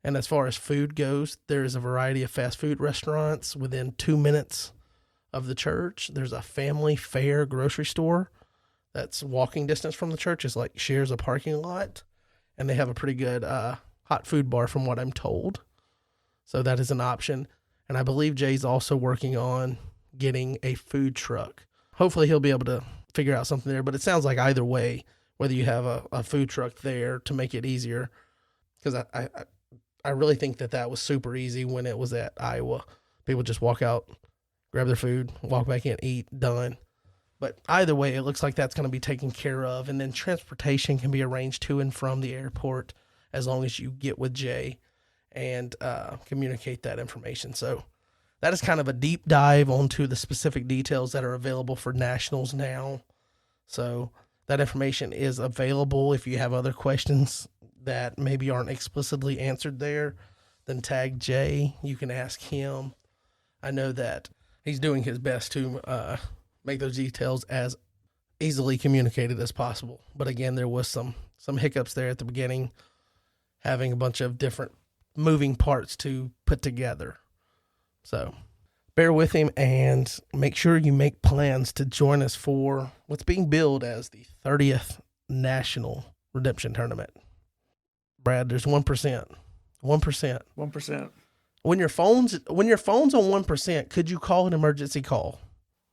And as far as food goes, there is a variety of fast food restaurants within 2 minutes of the church. There's a family fare grocery store that's walking distance from the church. It's like shares a parking lot. And they have a pretty good hot food bar from what I'm told. So that is an option. And I believe Jay's also working on getting a food truck. Hopefully he'll be able to figure out something there. But it sounds like either way, whether you have a food truck there to make it easier, because I really think that was super easy when it was at Iowa. People just walk out, grab their food, walk back in, eat, done. But either way, it looks like that's going to be taken care of. And then transportation can be arranged to and from the airport as long as you get with Jay and communicate that information. So that is kind of a deep dive onto the specific details that are available for nationals now. So that information is available. If you have other questions that maybe aren't explicitly answered there, then tag Jay. You can ask him. I know that he's doing his best to make those details as easily communicated as possible. But again, there was some hiccups there at the beginning, having a bunch of different moving parts to put together. So bear with him and make sure you make plans to join us for what's being billed as the 30th National Redemption Tournament. Brad, there's 1%. 1%. 1%. When your phone's on 1%, could you call an emergency call?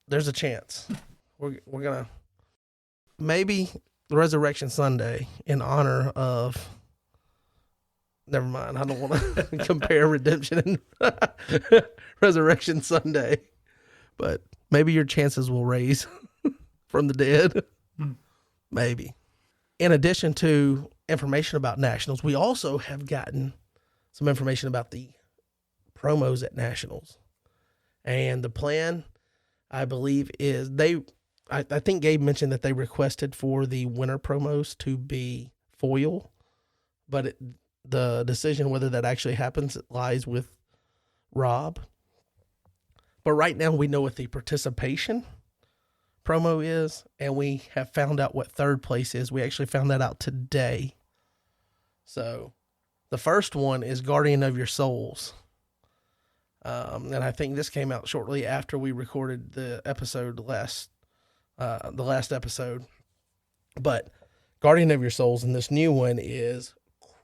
There's a chance. We're gonna maybe Resurrection Sunday in honor of. Never mind. I don't want to compare Redemption and Resurrection Sunday, but maybe your chances will raise from the dead. Maybe. In addition to information about Nationals, we also have gotten some information about the promos at Nationals. And the plan, I believe, is I think Gabe mentioned that they requested for the winter promos to be foil, but the decision whether that actually happens lies with Rob. But right now we know what the participation promo is, and we have found out what third place is. We actually found that out today. So The first one is Guardian of Your Souls. And I think this came out shortly after we recorded the last episode. But Guardian of Your Souls and this new one is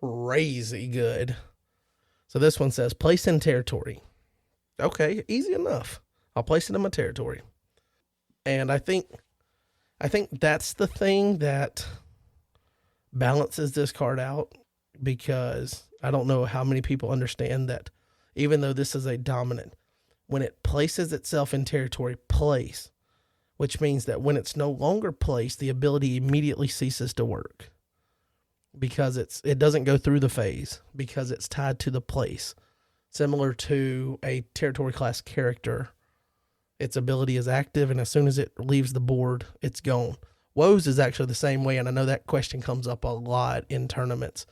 crazy good. So this one says, place in territory. Okay, easy enough. I'll place it in my territory. And I think that's the thing that balances this card out, because I don't know how many people understand that even though this is a dominant, when it places itself in territory, place, which means that when it's no longer placed, the ability immediately ceases to work because it doesn't go through the phase because it's tied to the place. Similar to a territory class character, its ability is active, and as soon as it leaves the board, it's gone. Woes is actually the same way, and I know that question comes up a lot in tournaments.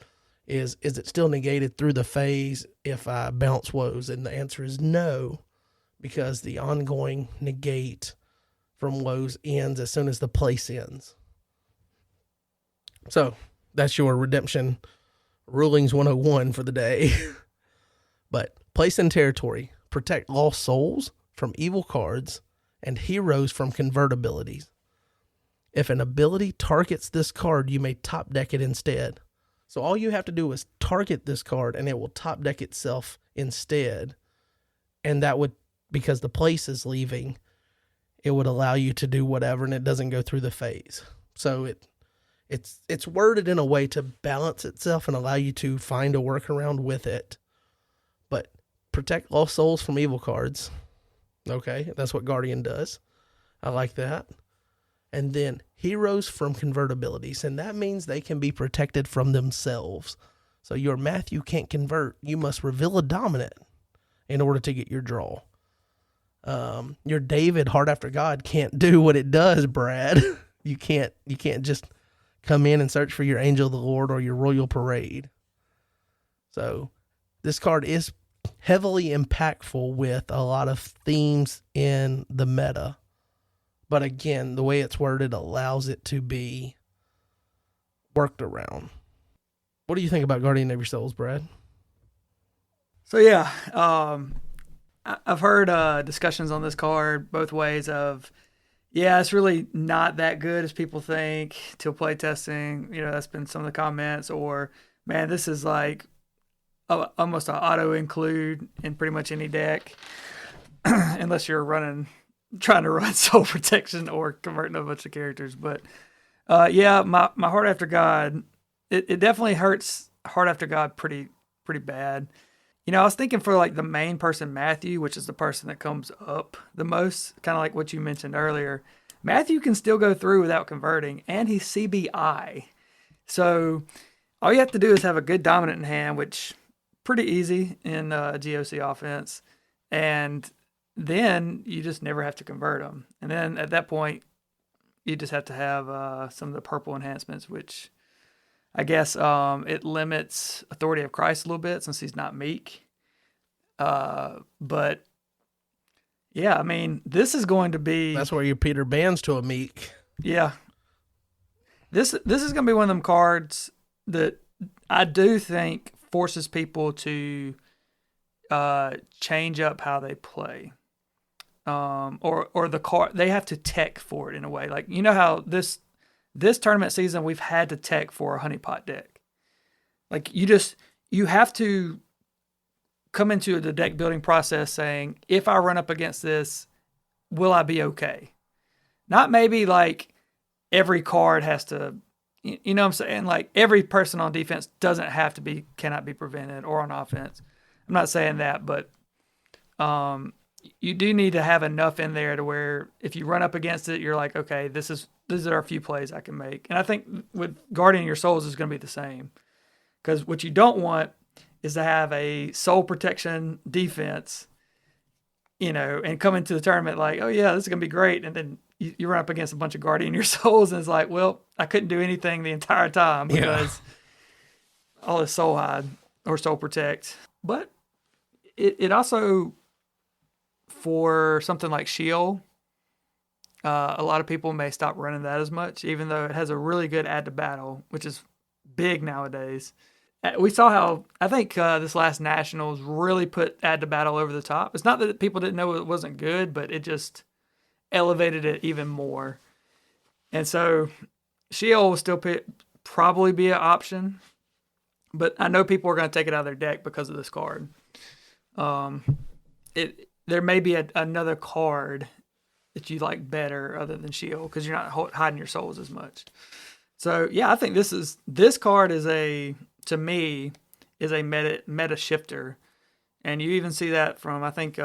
Is it still negated through the phase if I bounce Woes? And the answer is no, because the ongoing negate from Woes ends as soon as the place ends. So that's your Redemption Rulings 101 for the day. But place in territory, protect lost souls from evil cards and heroes from convertibilities. If an ability targets this card, you may top deck it instead. So all you have to do is target this card and it will top deck itself instead. And that would, because the place is leaving, it would allow you to do whatever and it doesn't go through the phase. So it's worded in a way to balance itself and allow you to find a workaround with it. But protect lost souls from evil cards. Okay, that's what Guardian does. I like that. And then heroes from convertibilities. And that means they can be protected from themselves. So your Matthew can't convert. You must reveal a dominant in order to get your draw. Your David, Heart After God, can't do what it does, Brad. You can't just come in and search for your Angel of the Lord or your Royal Parade. So this card is heavily impactful with a lot of themes in the meta. But again, the way it's worded allows it to be worked around. What do you think about Guardian of Your Souls, Brad? So yeah, I've heard discussions on this card both ways of, yeah, it's really not that good as people think till play testing. You know, that's been some of the comments. Or, man, this is like almost an auto include in pretty much any deck, unless you're trying to run soul protection or converting a bunch of characters. But yeah, my Heart After God, it definitely hurts Heart After God pretty bad. You know, I was thinking for like the main person, Matthew, which is the person that comes up the most, kind of like what you mentioned earlier. Matthew can still go through without converting, and he's CBI. So all you have to do is have a good dominant in hand, which pretty easy in GOC offense. And then you just never have to convert them. And then at that point, you just have to have some of the purple enhancements, which I guess it limits Authority of Christ a little bit since he's not meek. But yeah, I mean, this is going to be... That's where you Peter Bands to a meek. Yeah. This is going to be one of them cards that I do think forces people to change up how they play. Or the card, they have to tech for it in a way. Like, you know how this tournament season we've had to tech for a honeypot deck. Like, you have to come into the deck building process saying, if I run up against this, will I be okay? Not maybe like every card has to, you know what I'm saying? Like every person on defense cannot be prevented, or on offense. I'm not saying that, but you do need to have enough in there to where if you run up against it, you're like, okay, these are a few plays I can make. And I think with Guardian of Your Souls is going to be the same. Because what you don't want is to have a soul protection defense, you know, and come into the tournament like, oh yeah, this is going to be great. And then you run up against a bunch of Guardian of Your Souls and it's like, well, I couldn't do anything the entire time because all this soul hide or soul protect. But it also, for something like Shield, a lot of people may stop running that as much, even though it has a really good add to battle, which is big nowadays. We saw how I think this last Nationals really put Add to Battle over the top. It's not that people didn't know it wasn't good, but it just elevated it even more. And so Shield will still probably be an option, but I know people are going to take it out of their deck because of this card. There may be another card that you like better other than Shield because you're not hiding your souls as much. So yeah, I think this card is to me is a meta shifter, and you even see that from I think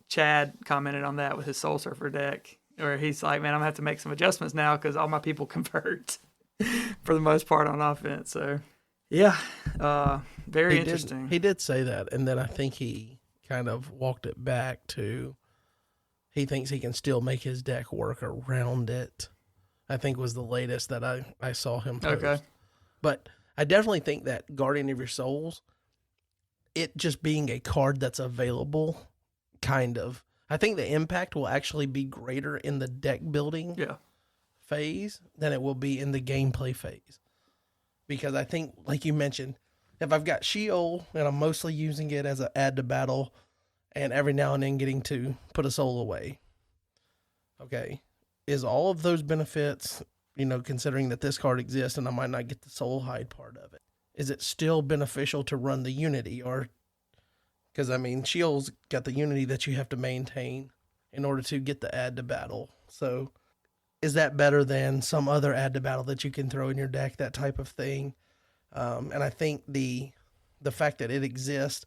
Chad commented on that with his Soul Surfer deck, where he's like, man, I'm gonna have to make some adjustments now because all my people convert for the most part on offense. So yeah, very interesting. He did say that, and then I think he kind of walked it back to he thinks he can still make his deck work around it. I think was the latest that I saw him post. Okay. But I definitely think that Guardian of Your Souls, it just being a card that's available, kind of, I think the impact will actually be greater in the deck building phase than it will be in the gameplay phase. Because I think, like you mentioned, if I've got Sheol and I'm mostly using it as an add to battle and every now and then getting to put a soul away, okay, is all of those benefits, considering that this card exists and I might not get the soul hide part of it, is it still beneficial to run the Unity? Or, because Sheol's got the Unity that you have to maintain in order to get the add to battle. So is that better than some other add to battle that you can throw in your deck, that type of thing? And I think the fact that it exists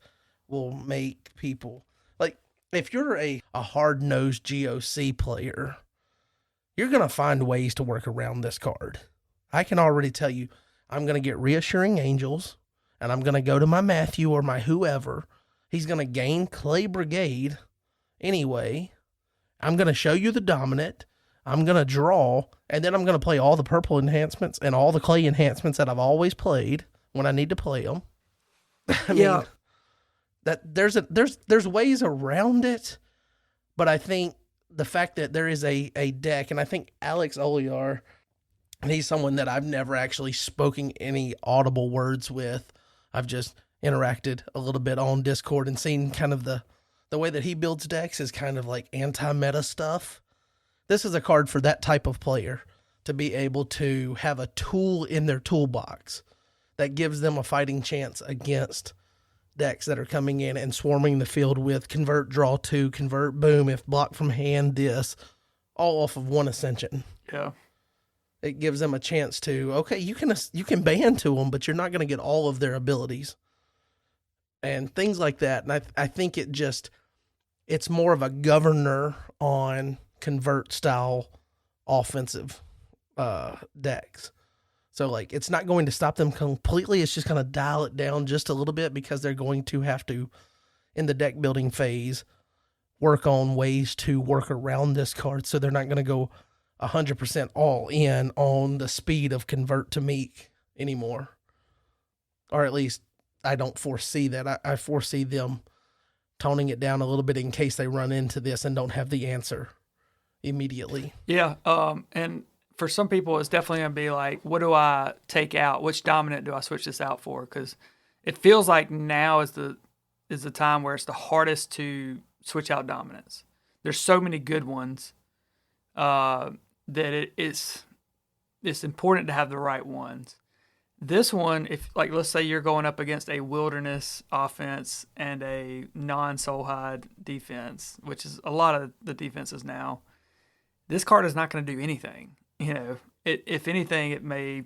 will make people, like, if you're a hard-nosed GOC player, you're going to find ways to work around this card. I can already tell you, I'm going to get Reassuring Angels, and I'm going to go to my Matthew or my whoever. He's going to gain Clay Brigade anyway. I'm going to show you the Dominant. I'm going to draw, and then I'm going to play all the purple enhancements and all the clay enhancements that I've always played when I need to play them. I mean, that there's ways around it, but I think the fact that there is a deck, and I think Alex Oliar, and he's someone that I've never actually spoken any audible words with. I've just interacted a little bit on Discord and seen kind of the way that he builds decks is kind of like anti-meta stuff. This is a card for that type of player to be able to have a tool in their toolbox that gives them a fighting chance against decks that are coming in and swarming the field with convert, draw 2, convert, boom, if block from hand, this, all off of one Ascension. Yeah. It gives them a chance to, okay, you can ban to them, but you're not going to get all of their abilities and things like that. And I think it's more of a governor on convert style offensive decks. So like, it's not going to stop them completely. It's just going to dial it down just a little bit because they're going to have to, in the deck building phase, work on ways to work around this card. So they're not going to go 100% all in on the speed of convert to meek anymore. Or at least I don't foresee that. I foresee them toning it down a little bit in case they run into this and don't have the answer immediately. Yeah. And for some people, it's definitely going to be like, what do I take out? Which dominant do I switch this out for? Because it feels like now is the time where it's the hardest to switch out dominants. There's so many good ones that it's important to have the right ones. This one, if like let's say you're going up against a wilderness offense and a non-soulhide defense, which is a lot of the defenses now, this card is not going to do anything. If anything, it may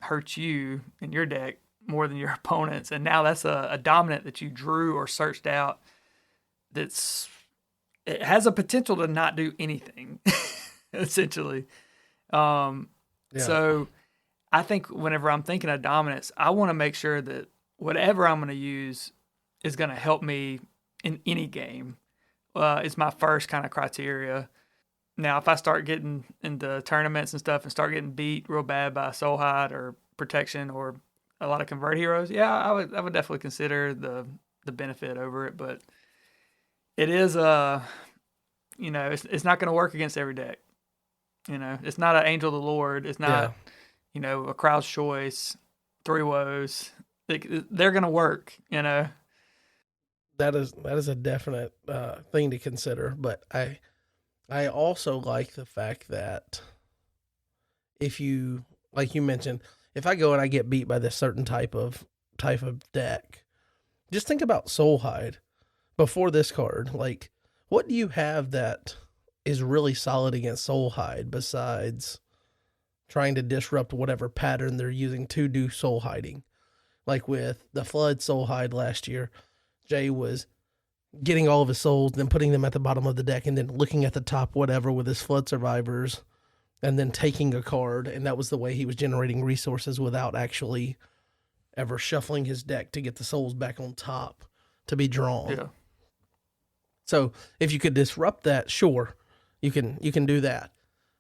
hurt you in your deck more than your opponents. And now that's a dominant that you drew or searched out. It has a potential to not do anything, essentially. So I think whenever I'm thinking of dominance, I want to make sure that whatever I'm going to use is going to help me in any game. It's my first kind of criteria. Now, if I start getting into tournaments and stuff and start getting beat real bad by Soulhide or Protection or a lot of Convert heroes, I would definitely consider the benefit over it. But it is it's not going to work against every deck. It's not an Angel of the Lord. It's not a Crowd's Choice, Three Woes. they're going to work, you know. That is a definite thing to consider, but I also like the fact that if you, like you mentioned, if I go and I get beat by this certain type of deck, just think about Soulhide before this card. Like, what do you have that is really solid against Soulhide besides trying to disrupt whatever pattern they're using to do soul hiding? Like with the Flood Soulhide last year, Jay was getting all of his souls, then putting them at the bottom of the deck, and then looking at the top, whatever, with his Flood Survivors, and then taking a card. And that was the way he was generating resources without actually ever shuffling his deck to get the souls back on top to be drawn. Yeah. So if you could disrupt that, sure, you can do that.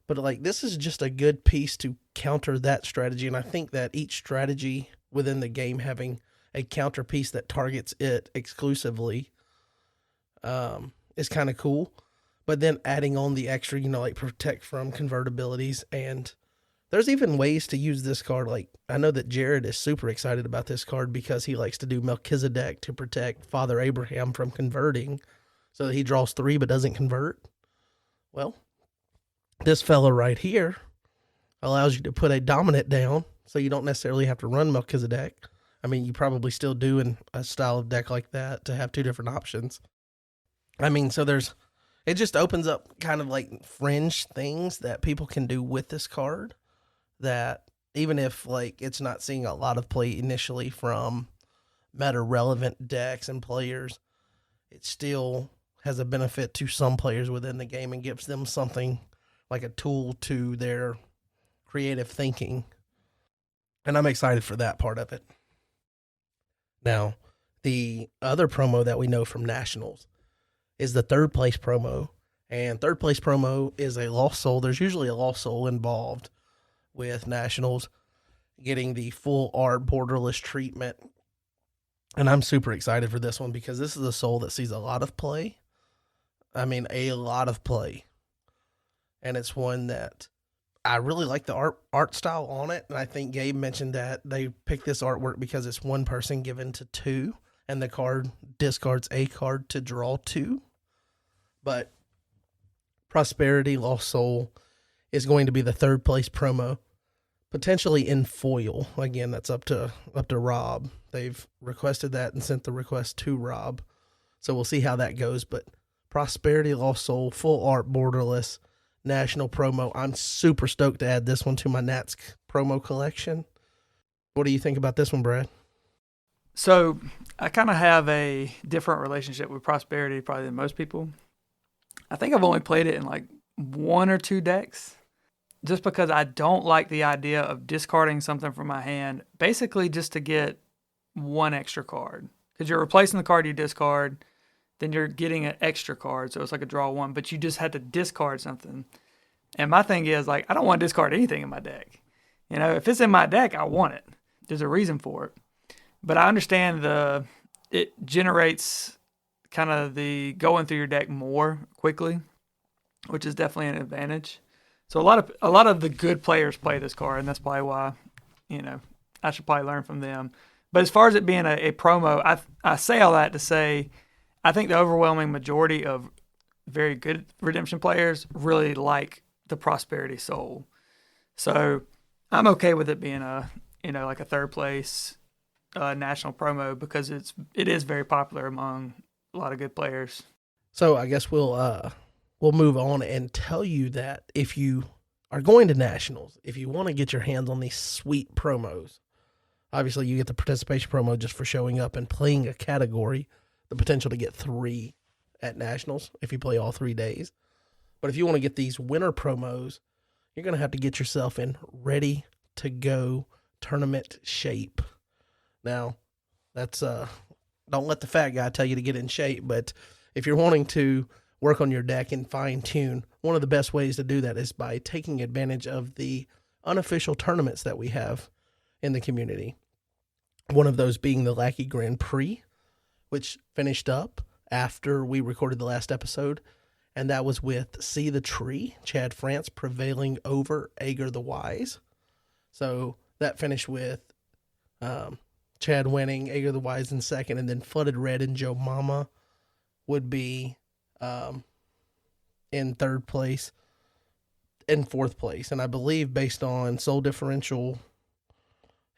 But like, this is just a good piece to counter that strategy. And I think that each strategy within the game having a counter piece that targets it exclusively is kind of cool. But then adding on the extra, like protect from convertibilities. And there's even ways to use this card. Like, I know that Jared is super excited about this card because he likes to do Melchizedek to protect Father Abraham from converting so that he draws 3 but doesn't convert. Well, this fella right here allows you to put a dominant down so you don't necessarily have to run Melchizedek. I mean, you probably still do in a style of deck like that to have 2 different options. I mean, so it just opens up kind of like fringe things that people can do with this card that even if like it's not seeing a lot of play initially from meta relevant decks and players, it still has a benefit to some players within the game and gives them something like a tool to their creative thinking. And I'm excited for that part of it. Now, the other promo that we know from Nationals is the third place promo. And third place promo is a lost soul. There's usually a lost soul involved with Nationals getting the full art borderless treatment. And I'm super excited for this one because this is a soul that sees a lot of play. I mean, a lot of play. And it's one that I really like the art style on it. And I think Gabe mentioned that they picked this artwork because it's one person given to 2 and the card discards a card to draw 2. But Prosperity Lost Soul is going to be the third place promo, potentially in foil. Again, that's up to Rob. They've requested that and sent the request to Rob. So we'll see how that goes. But Prosperity Lost Soul, full art, borderless, national promo. I'm super stoked to add this one to my Nats promo collection. What do you think about this one, Brad? So I kind of have a different relationship with Prosperity probably than most people. I think I've only played it in like 1 or 2 decks just because I don't like the idea of discarding something from my hand basically just to get 1 extra card. Because you're replacing the card you discard, then you're getting an extra card, so it's like a draw 1, but you just had to discard something. And my thing is, like, I don't want to discard anything in my deck. You know, if it's in my deck, I want it. There's a reason for it. But I understand it generates kind of the going through your deck more quickly, which is definitely an advantage. So a lot of the good players play this card, and that's probably why, I should probably learn from them. But as far as it being a promo, I say all that to say I think the overwhelming majority of very good redemption players really like the Prosperity Soul. So I'm okay with it being like a third place national promo because it is very popular among a lot of good players. So I guess we'll move on and tell you that if you are going to nationals, if you want to get your hands on these sweet promos, obviously you get the participation promo just for showing up and playing a category, the potential to get 3 at nationals if you play all 3 days. But if you want to get these winter promos, you're going to have to get yourself in ready to go tournament shape. Now, that's don't let the fat guy tell you to get in shape, but if you're wanting to work on your deck and fine tune, one of the best ways to do that is by taking advantage of the unofficial tournaments that we have in the community. One of those being the Lackey Grand Prix, which finished up after we recorded the last episode, and that was with See the Tree, Chad France prevailing over Ager the Wise. So that finished with Chad winning, Ager the Wise in second, and then Flooded Red and Joe Mama would be in third place and fourth place. And I believe based on soul differential,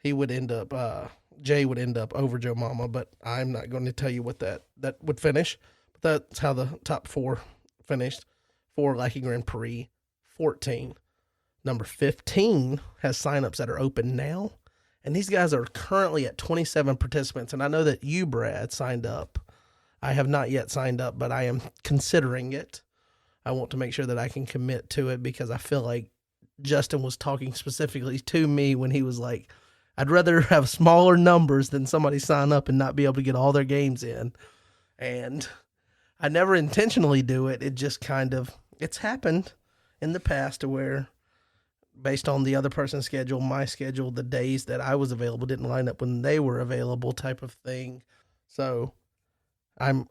he would end up, Jay would end up over Joe Mama, but I'm not going to tell you what that would finish. But that's how the top four finished for Lackey Grand Prix 14. Number 15 has signups that are open now. And these guys are currently at 27 participants. And I know that you, Brad, signed up. I have not yet signed up, but I am considering it. I want to make sure that I can commit to it because I feel like Justin was talking specifically to me when he was like, I'd rather have smaller numbers than somebody sign up and not be able to get all their games in. And I never intentionally do it. It just kind of, it's happened in the past to where based on the other person's schedule, my schedule, the days that I was available didn't line up when they were available type of thing. So I'm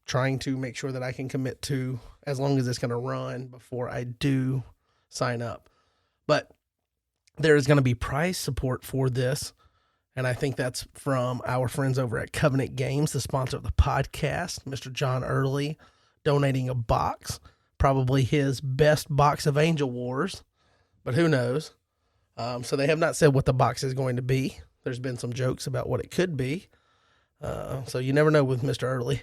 trying to make sure that I can commit to as long as it's going to run before I do sign up. But there is going to be prize support for this. And I think that's from our friends over at Covenant Games, the sponsor of the podcast, Mr. John Early, donating a box, probably his best box of Angel Wars. But who knows? So they have not said what the box is going to be. There's been some jokes about what it could be. So you never know with Mr. Early.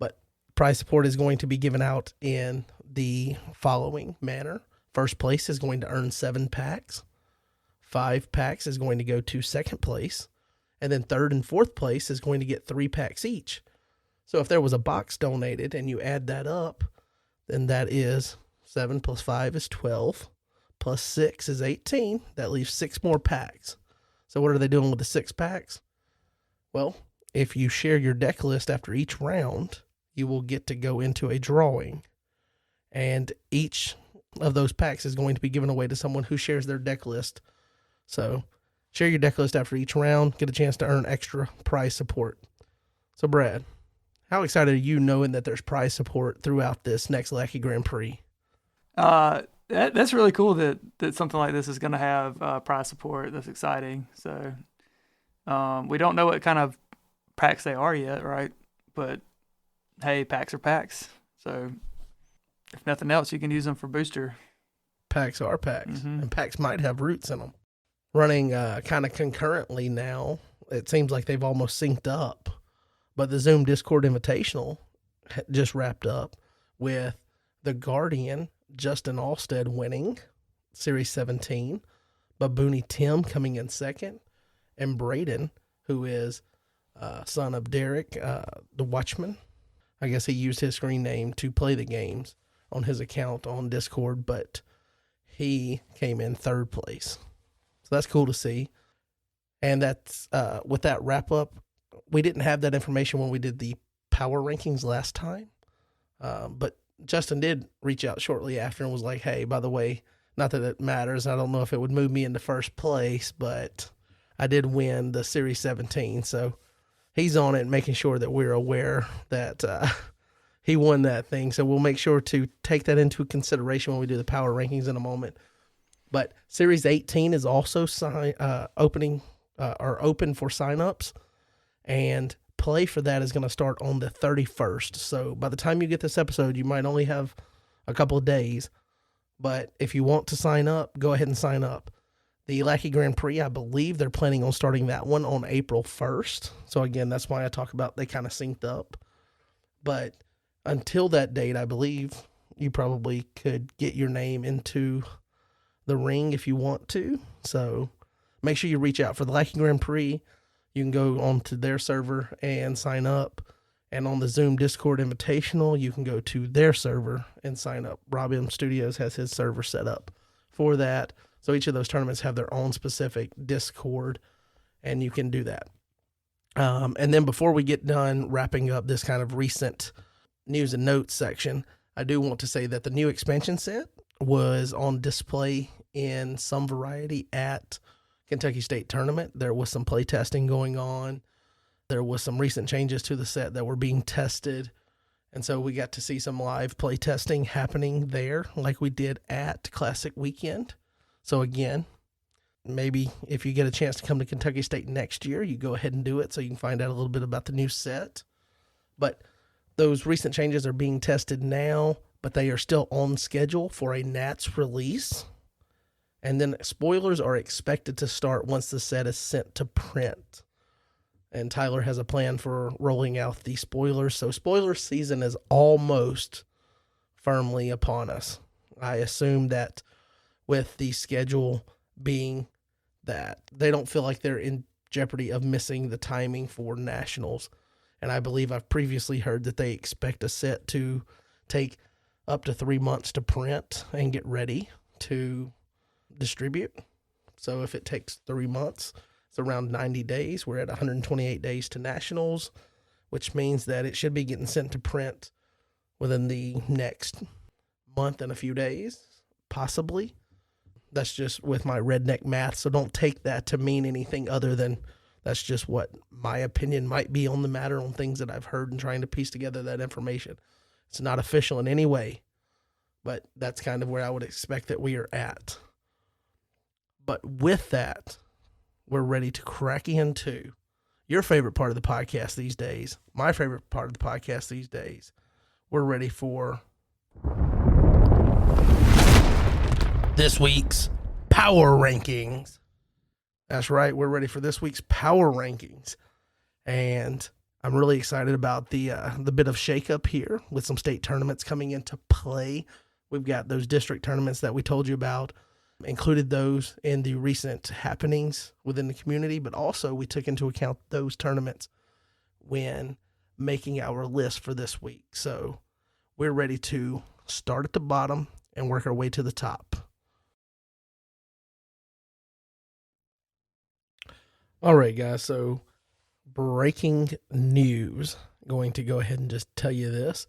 But prize support is going to be given out in the following manner. First place is going to earn 7 packs. 5 packs is going to go to second place. And then third and fourth place is going to get 3 packs each. So if there was a box donated and you add that up, then that is 7 plus 5 is 12. Plus 6 is 18. That leaves 6 more packs. So what are they doing with the 6 packs? Well, if you share your deck list after each round, you will get to go into a drawing. And each of those packs is going to be given away to someone who shares their deck list. So share your deck list after each round. Get a chance to earn extra prize support. So Brad, how excited are you knowing that there's prize support throughout this next Lackey Grand Prix? That's really cool that something like this is going to have prize support. That's exciting. So we don't know what kind of packs they are yet, right? But hey, packs are packs. So if nothing else, you can use them for booster. Packs are packs, and packs might have roots in them. Running kind of concurrently now, it seems like they've almost synced up. But the Zoom Discord Invitational just wrapped up with the Guardian Justin Alstead winning Series 17, Baboony Tim coming in second, and Braden, who is son of Derek, the Watchman. I guess he used his screen name to play the games on his account on Discord, but he came in third place. So that's cool to see. And that's with that wrap up, we didn't have that information when we did the power rankings last time, but Justin did reach out shortly after and was like, hey, by the way, not that it matters. I don't know if it would move me into first place, but I did win the Series 17. So he's on it, making sure that we're aware that he won that thing. So we'll make sure to take that into consideration when we do the power rankings in a moment. But Series 18 is also open for signups, and play for that is going to start on the 31st. So by the time you get this episode, you might only have a couple of days. But if you want to sign up, go ahead and sign up. The Lackey Grand Prix, I believe they're planning on starting that one on April 1st. So again, that's why I talk about they kind of synced up. But until that date, I believe you probably could get your name into the ring if you want to. So make sure you reach out for the Lackey Grand Prix. You can go onto their server and sign up. And on the Zoom Discord Invitational, you can go to their server and sign up. Rob M Studios has his server set up for that. So each of those tournaments have their own specific Discord, and you can do that. And then before we get done wrapping up this kind of recent news and notes section, I do want to say that the new expansion set was on display in some variety at Kentucky State Tournament. There was some play testing going on. There was some recent changes to the set that were being tested. And so we got to see some live play testing happening there like we did at Classic Weekend. So again, maybe if you get a chance to come to Kentucky State next year, you go ahead and do it so you can find out a little bit about the new set. But those recent changes are being tested now, but they are still on schedule for a Nats release. And then spoilers are expected to start once the set is sent to print. And Tyler has a plan for rolling out the spoilers. So spoiler season is almost firmly upon us. I assume that with the schedule being that they don't feel like they're in jeopardy of missing the timing for nationals. And I believe I've previously heard that they expect a set to take up to 3 months to print and get ready to distribute. So if it takes 3 months, it's around 90 days. We're at 128 days to nationals, which means that it should be getting sent to print within the next month and a few days, possibly. That's just with my redneck math, so don't take that to mean anything other than that's just what my opinion might be on the matter, on things that I've heard and trying to piece together that information. It's not official in any way, but that's kind of where I would expect that we are at. But with that, we're ready to crack into your favorite part of the podcast these days, my favorite part of the podcast these days. We're ready for this week's Power Rankings. That's right, we're ready for this week's Power Rankings. And I'm really excited about the bit of shakeup here with some state tournaments coming into play. We've got those district tournaments that we told you about, included those in the recent happenings within the community, but also we took into account those tournaments when making our list for this week. So we're ready to start at the bottom and work our way to the top. All right, guys, so breaking news. Going to go ahead and just tell you this.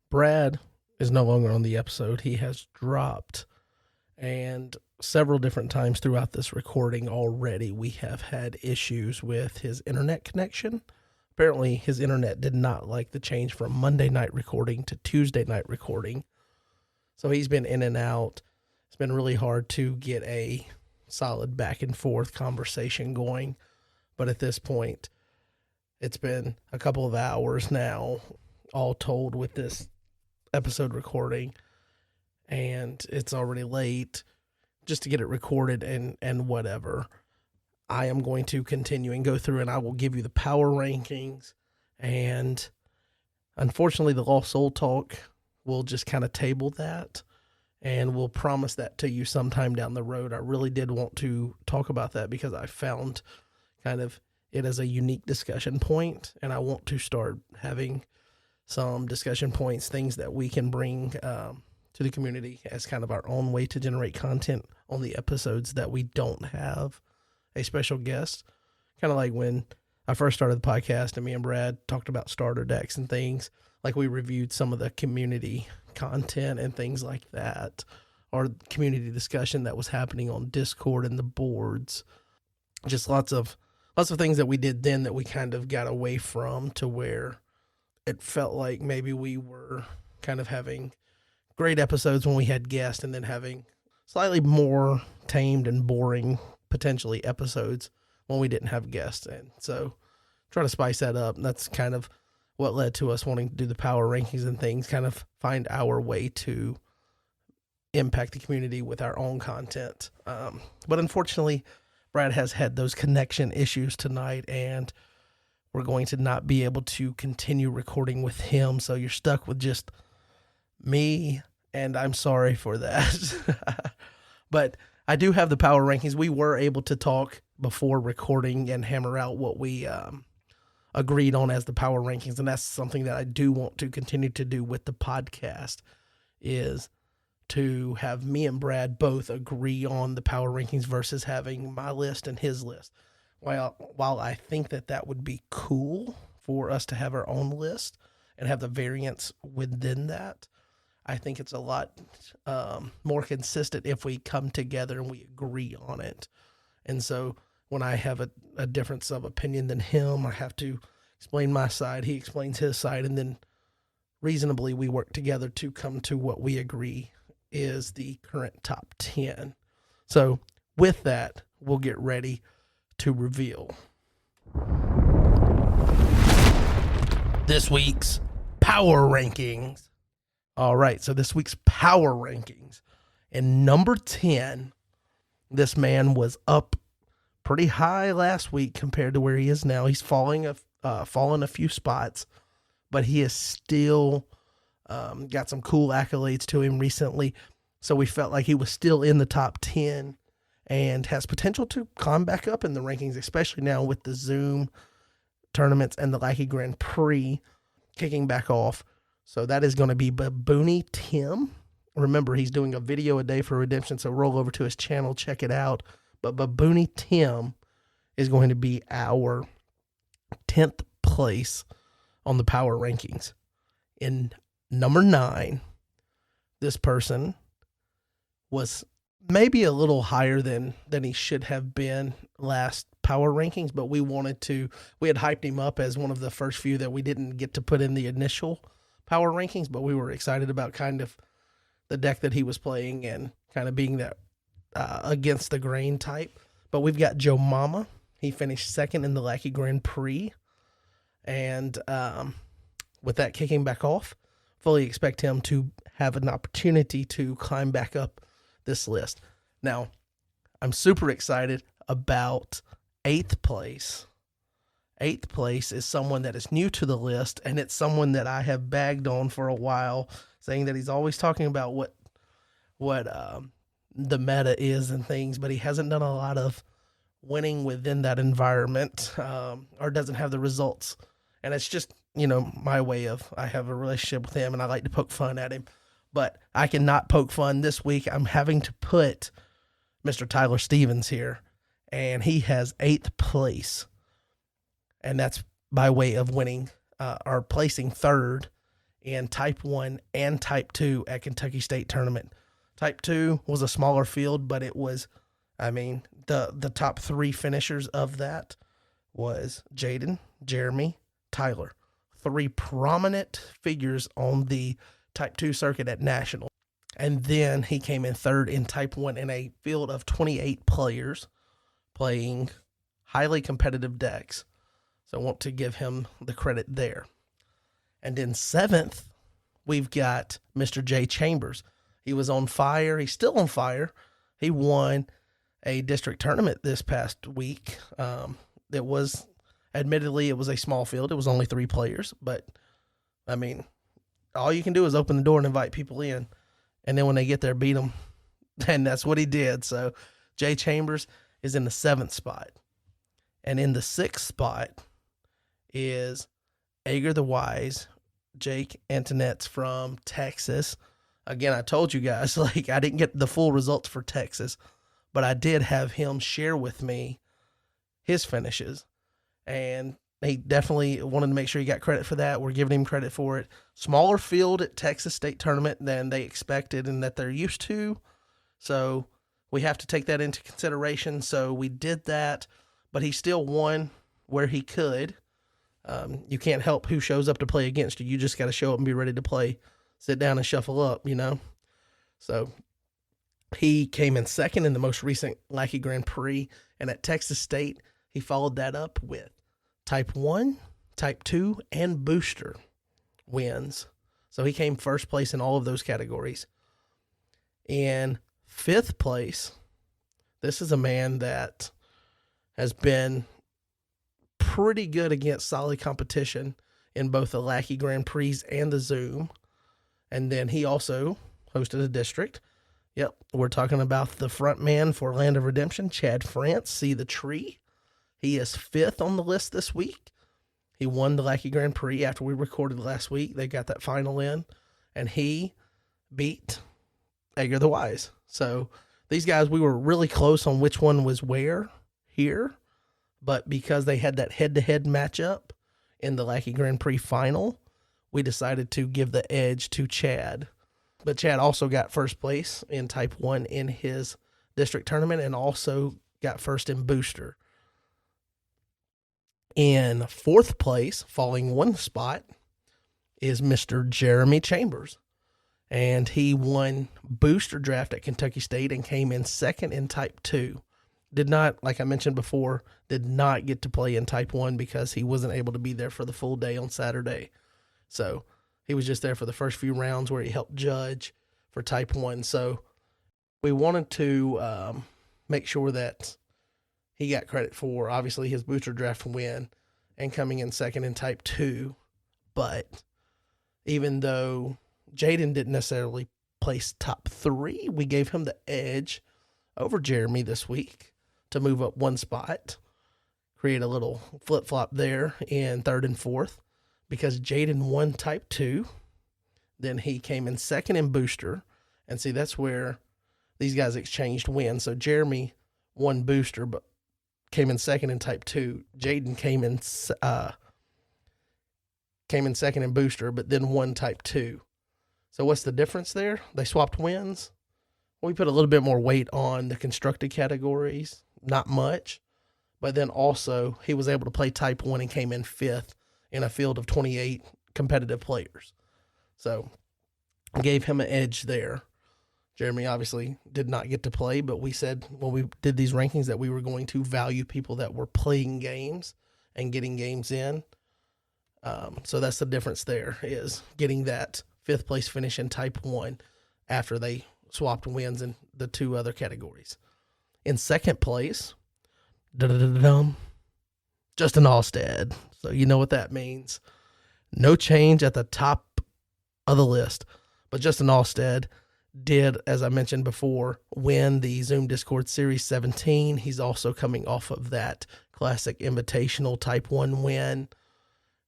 Brad is no longer on the episode. He has dropped. And several different times throughout this recording already, we have had issues with his internet connection. Apparently, his internet did not like the change from Monday night recording to Tuesday night recording. So he's been in and out. It's been really hard to get a solid back and forth conversation going. But at this point, it's been a couple of hours now, all told, with this episode recording. And it's already late just to get it recorded and whatever. I am going to continue and go through and I will give you the power rankings. And unfortunately, the Lost Soul Talk will just kind of table that. And we'll promise that to you sometime down the road. I really did want to talk about that because I found kind of it as a unique discussion point. And I want to start having some discussion points, things that we can bring to the community as kind of our own way to generate content on the episodes that we don't have a special guest. Kind of like when I first started the podcast and me and Brad talked about starter decks and things, like we reviewed some of the community content and things like that, or community discussion that was happening on Discord and the boards. Just lots of things that we did then that we kind of got away from, to where it felt like maybe we were kind of having great episodes when we had guests and then having slightly more tamed and boring, potentially, episodes when we didn't have guests. And so try to spice that up. That's kind of what led to us wanting to do the power rankings and things, kind of find our way to impact the community with our own content. But unfortunately, Brad has had those connection issues tonight, and we're going to not be able to continue recording with him. So you're stuck with just me, and I'm sorry for that. But I do have the power rankings. We were able to talk before recording and hammer out what we agreed on as the power rankings, and that's something that I do want to continue to do with the podcast, is to have me and Brad both agree on the power rankings versus having my list and his list. While I think that would be cool for us to have our own list and have the variance within that, I think it's a lot more consistent if we come together and we agree on it. And so when I have a difference of opinion than him, I have to explain my side, he explains his side, and then reasonably we work together to come to what we agree is the current top 10. So with that, we'll get ready to reveal this week's power rankings. All right, so this week's power rankings. In number 10, this man was up pretty high last week compared to where he is now. He's fallen a few spots, but he is still got some cool accolades to him recently. So we felt like he was still in the top 10 and has potential to climb back up in the rankings, especially now with the Zoom tournaments and the Lackey Grand Prix kicking back off. So that is going to be Baboony Tim. Remember, he's doing a video a day for redemption, so roll over to his channel, check it out. But Baboony Tim is going to be our 10th place on the power rankings. In number 9, this person was maybe a little higher than he should have been last power rankings, but we had hyped him up as one of the first few that we didn't get to put in the initial power rankings, but we were excited about kind of the deck that he was playing and kind of being that against the grain type. But we've got Joe Mama. He finished second in the Lackey Grand Prix. And with that kicking back off, fully expect him to have an opportunity to climb back up this list. Now, I'm super excited about 8th place. 8th place is someone that is new to the list, and it's someone that I have bagged on for a while, saying that he's always talking about what the meta is and things, but he hasn't done a lot of winning within that environment, or doesn't have the results. And it's just, my way of, I have a relationship with him and I like to poke fun at him, but I cannot poke fun this week. I'm having to put Mr. Tyler Stevens here, and he has 8th place. And that's by way of winning or placing 3rd in Type 1 and Type 2 at Kentucky State Tournament. Type 2 was a smaller field, but it was, the top 3 finishers of that was Jaden, Jeremy, Tyler. 3 prominent figures on the Type 2 circuit at National. And then he came in 3rd in Type 1 in a field of 28 players playing highly competitive decks. So I want to give him the credit there. And in 7th, we've got Mr. Jay Chambers. He was on fire. He's still on fire. He won a district tournament this past week. Admittedly, it was a small field. It was only 3 players. But, all you can do is open the door and invite people in. And then when they get there, beat them. And that's what he did. So Jay Chambers is in the 7th spot. And in the 6th spot is Ager the Wise, Jake Antonetts from Texas. Again, I told you guys, I didn't get the full results for Texas, but I did have him share with me his finishes. And he definitely wanted to make sure he got credit for that. We're giving him credit for it. Smaller field at Texas State Tournament than they expected and that they're used to. So we have to take that into consideration. So we did that, but he still won where he could. You can't help who shows up to play against you. You just got to show up and be ready to play. Sit down and shuffle up, So he came in 2nd in the most recent Lackey Grand Prix. And at Texas State, he followed that up with Type 1, Type 2, and Booster wins. So he came 1st place in all of those categories. In 5th place, this is a man that has been pretty good against solid competition in both the Lackey Grand Prix and the Zoom. And then he also hosted a district. Yep, we're talking about the front man for Land of Redemption, Chad France, See the Tree. He is 5th on the list this week. He won the Lackey Grand Prix after we recorded last week. They got that final in, and he beat Ager the Wise. So these guys, we were really close on which one was where here, but because they had that head-to-head matchup in the Lackey Grand Prix final, we decided to give the edge to Chad. But Chad also got 1st place in Type 1 in his district tournament and also got 1st in Booster. In 4th place, falling 1 spot, is Mr. Jeremy Chambers. And he won Booster Draft at Kentucky State and came in 2nd in Type 2. did not, like I mentioned before, did not get to play in Type 1 because he wasn't able to be there for the full day on Saturday. So he was just there for the first few rounds where he helped judge for Type 1. So we wanted to make sure that he got credit for, obviously, his booster draft win and coming in second in Type 2. But even though Jaden didn't necessarily place top 3, we gave him the edge over Jeremy this week to move up one spot, create a little flip-flop there in third and fourth, because Jaden won Type 2. Then he came in second in booster. And see, that's where these guys exchanged wins. So Jeremy won booster, but came in second in Type 2. Jaden came in second in booster, but then won Type 2. So what's the difference there? They swapped wins. We put a little bit more weight on the constructed categories, not much. But then also he was able to play Type 1 and came in fifth in a field of 28 competitive players. So I gave him an edge there. Jeremy obviously did not get to play, but we said when we did these rankings that we were going to value people that were playing games and getting games in. So that's the difference there, is getting that fifth place finish in Type 1 after they swapped wins in the two other categories. In second place, Justin Alstead. So you know what that means. No change at the top of the list. But Justin Alstead did, as I mentioned before, win the Zoom Discord Series 17. He's also coming off of that Classic Invitational Type 1 win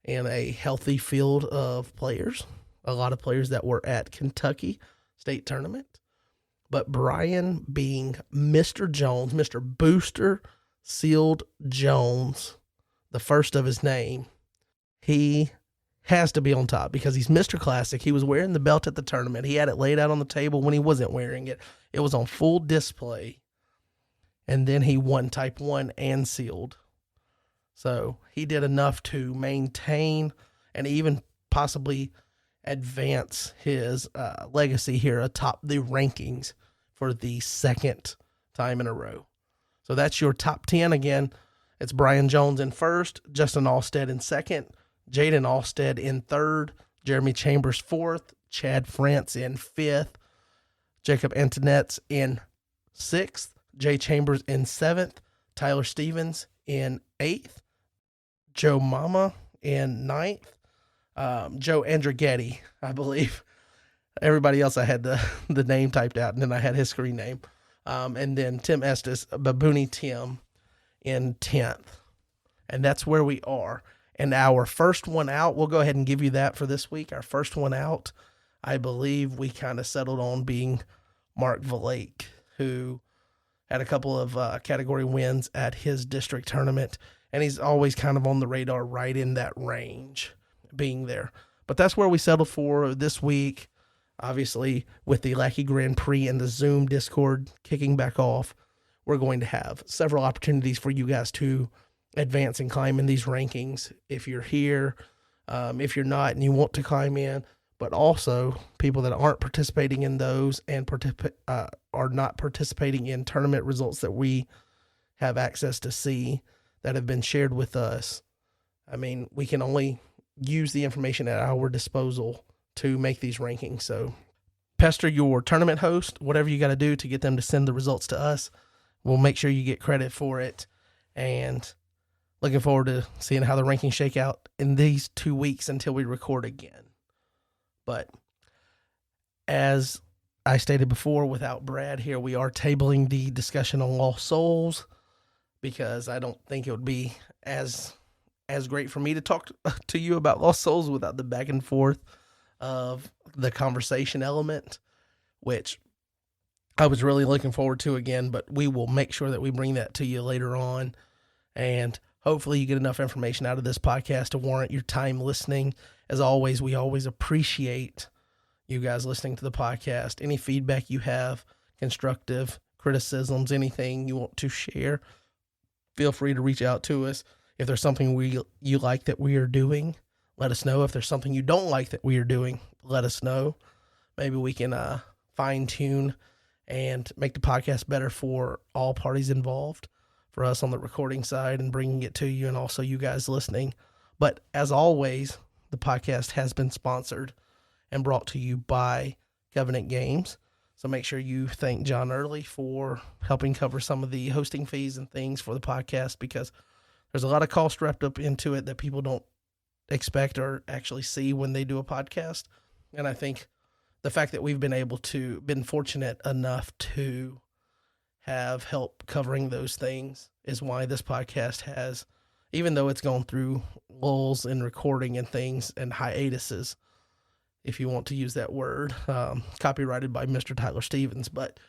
in a healthy field of players. A lot of players that were at Kentucky State Tournament. But Brian, being Mr. Jones, Mr. Booster Sealed Jones, the first of his name, he has to be on top because he's Mr. Classic. He was wearing the belt at the tournament. He had it laid out on the table when he wasn't wearing it. It was on full display. And then he won Type 1 and sealed. So he did enough to maintain and even possibly advance his legacy here atop the rankings for the second time in a row. So that's your top 10. Again, it's Brian Jones in first, Justin Alstead in second, Jaden Alstead in third, Jeremy Chambers fourth, Chad France in fifth, Jacob Antonetts in sixth, Jay Chambers in seventh, Tyler Stevens in eighth, Joe Mama in ninth, Joe Andrighetti, I believe. Everybody else I had the name typed out, and then I had his screen name. And then Tim Estes, Babooni Tim in 10th. And that's where we are. And our first one out, we'll go ahead and give you that for this week. Our first one out, I believe we kind of settled on being Mark Valake, who had a couple of category wins at his district tournament. And he's always kind of on the radar right in that range, being there. But that's where we settled for this week. Obviously, with the Lackey Grand Prix and the Zoom Discord kicking back off, we're going to have several opportunities for you guys to advance and climb in these rankings. If you're here, if you're not and you want to climb in, but also people that aren't participating in those and are not participating in tournament results that we have access to see that have been shared with us. I mean, we can only use the information at our disposal to make these rankings. So pester your tournament host, whatever you got to do to get them to send the results to us. We'll make sure you get credit for it. And looking forward to seeing how the rankings shake out in these 2 weeks until we record again. But as I stated before, without Brad here, we are tabling the discussion on Lost Souls because I don't think it would be as great for me to talk to you about Lost Souls without the back and forth of the conversation element, which I was really looking forward to again, but we will make sure that we bring that to you later on. And hopefully you get enough information out of this podcast to warrant your time listening. As always, we always appreciate you guys listening to the podcast. Any feedback you have, constructive criticisms, anything you want to share, feel free to reach out to us. If there's something you like that we are doing, let us know. If there's something you don't like that we are doing, let us know. Maybe we can fine tune and make the podcast better for all parties involved, for us on the recording side and bringing it to you, and also you guys listening. But as always, the podcast has been sponsored and brought to you by Covenant Games. So make sure you thank John Early for helping cover some of the hosting fees and things for the podcast, because there's a lot of cost wrapped up into it that people don't expect or actually see when they do a podcast. And I think the fact that we've been fortunate enough to have help covering those things is why this podcast has, even though it's gone through lulls in recording and things and hiatuses, if you want to use that word, copyrighted by Mr. Tyler Stevens. But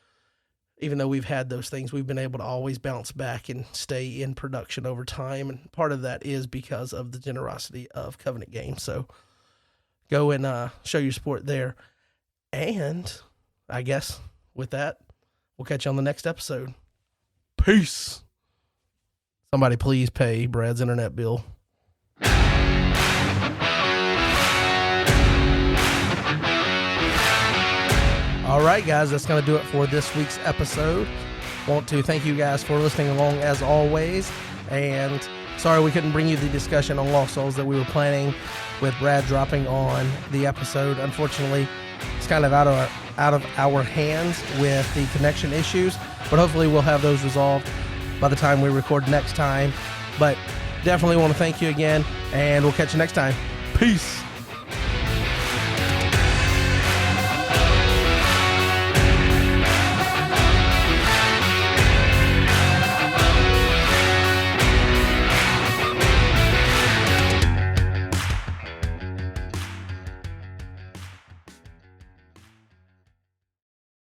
even though we've had those things, we've been able to always bounce back and stay in production over time. And part of that is because of the generosity of Covenant Games. So go and show your support there. And I guess with that, we'll catch you on the next episode. Peace. Somebody please pay Brad's internet bill. All right, guys, that's going to do it for this week's episode. Want to thank you guys for listening along as always. And sorry we couldn't bring you the discussion on Lost Souls that we were planning with Brad dropping on the episode. Unfortunately, it's kind of out of our hands with the connection issues, but hopefully we'll have those resolved by the time we record next time. But definitely want to thank you again, and we'll catch you next time. Peace.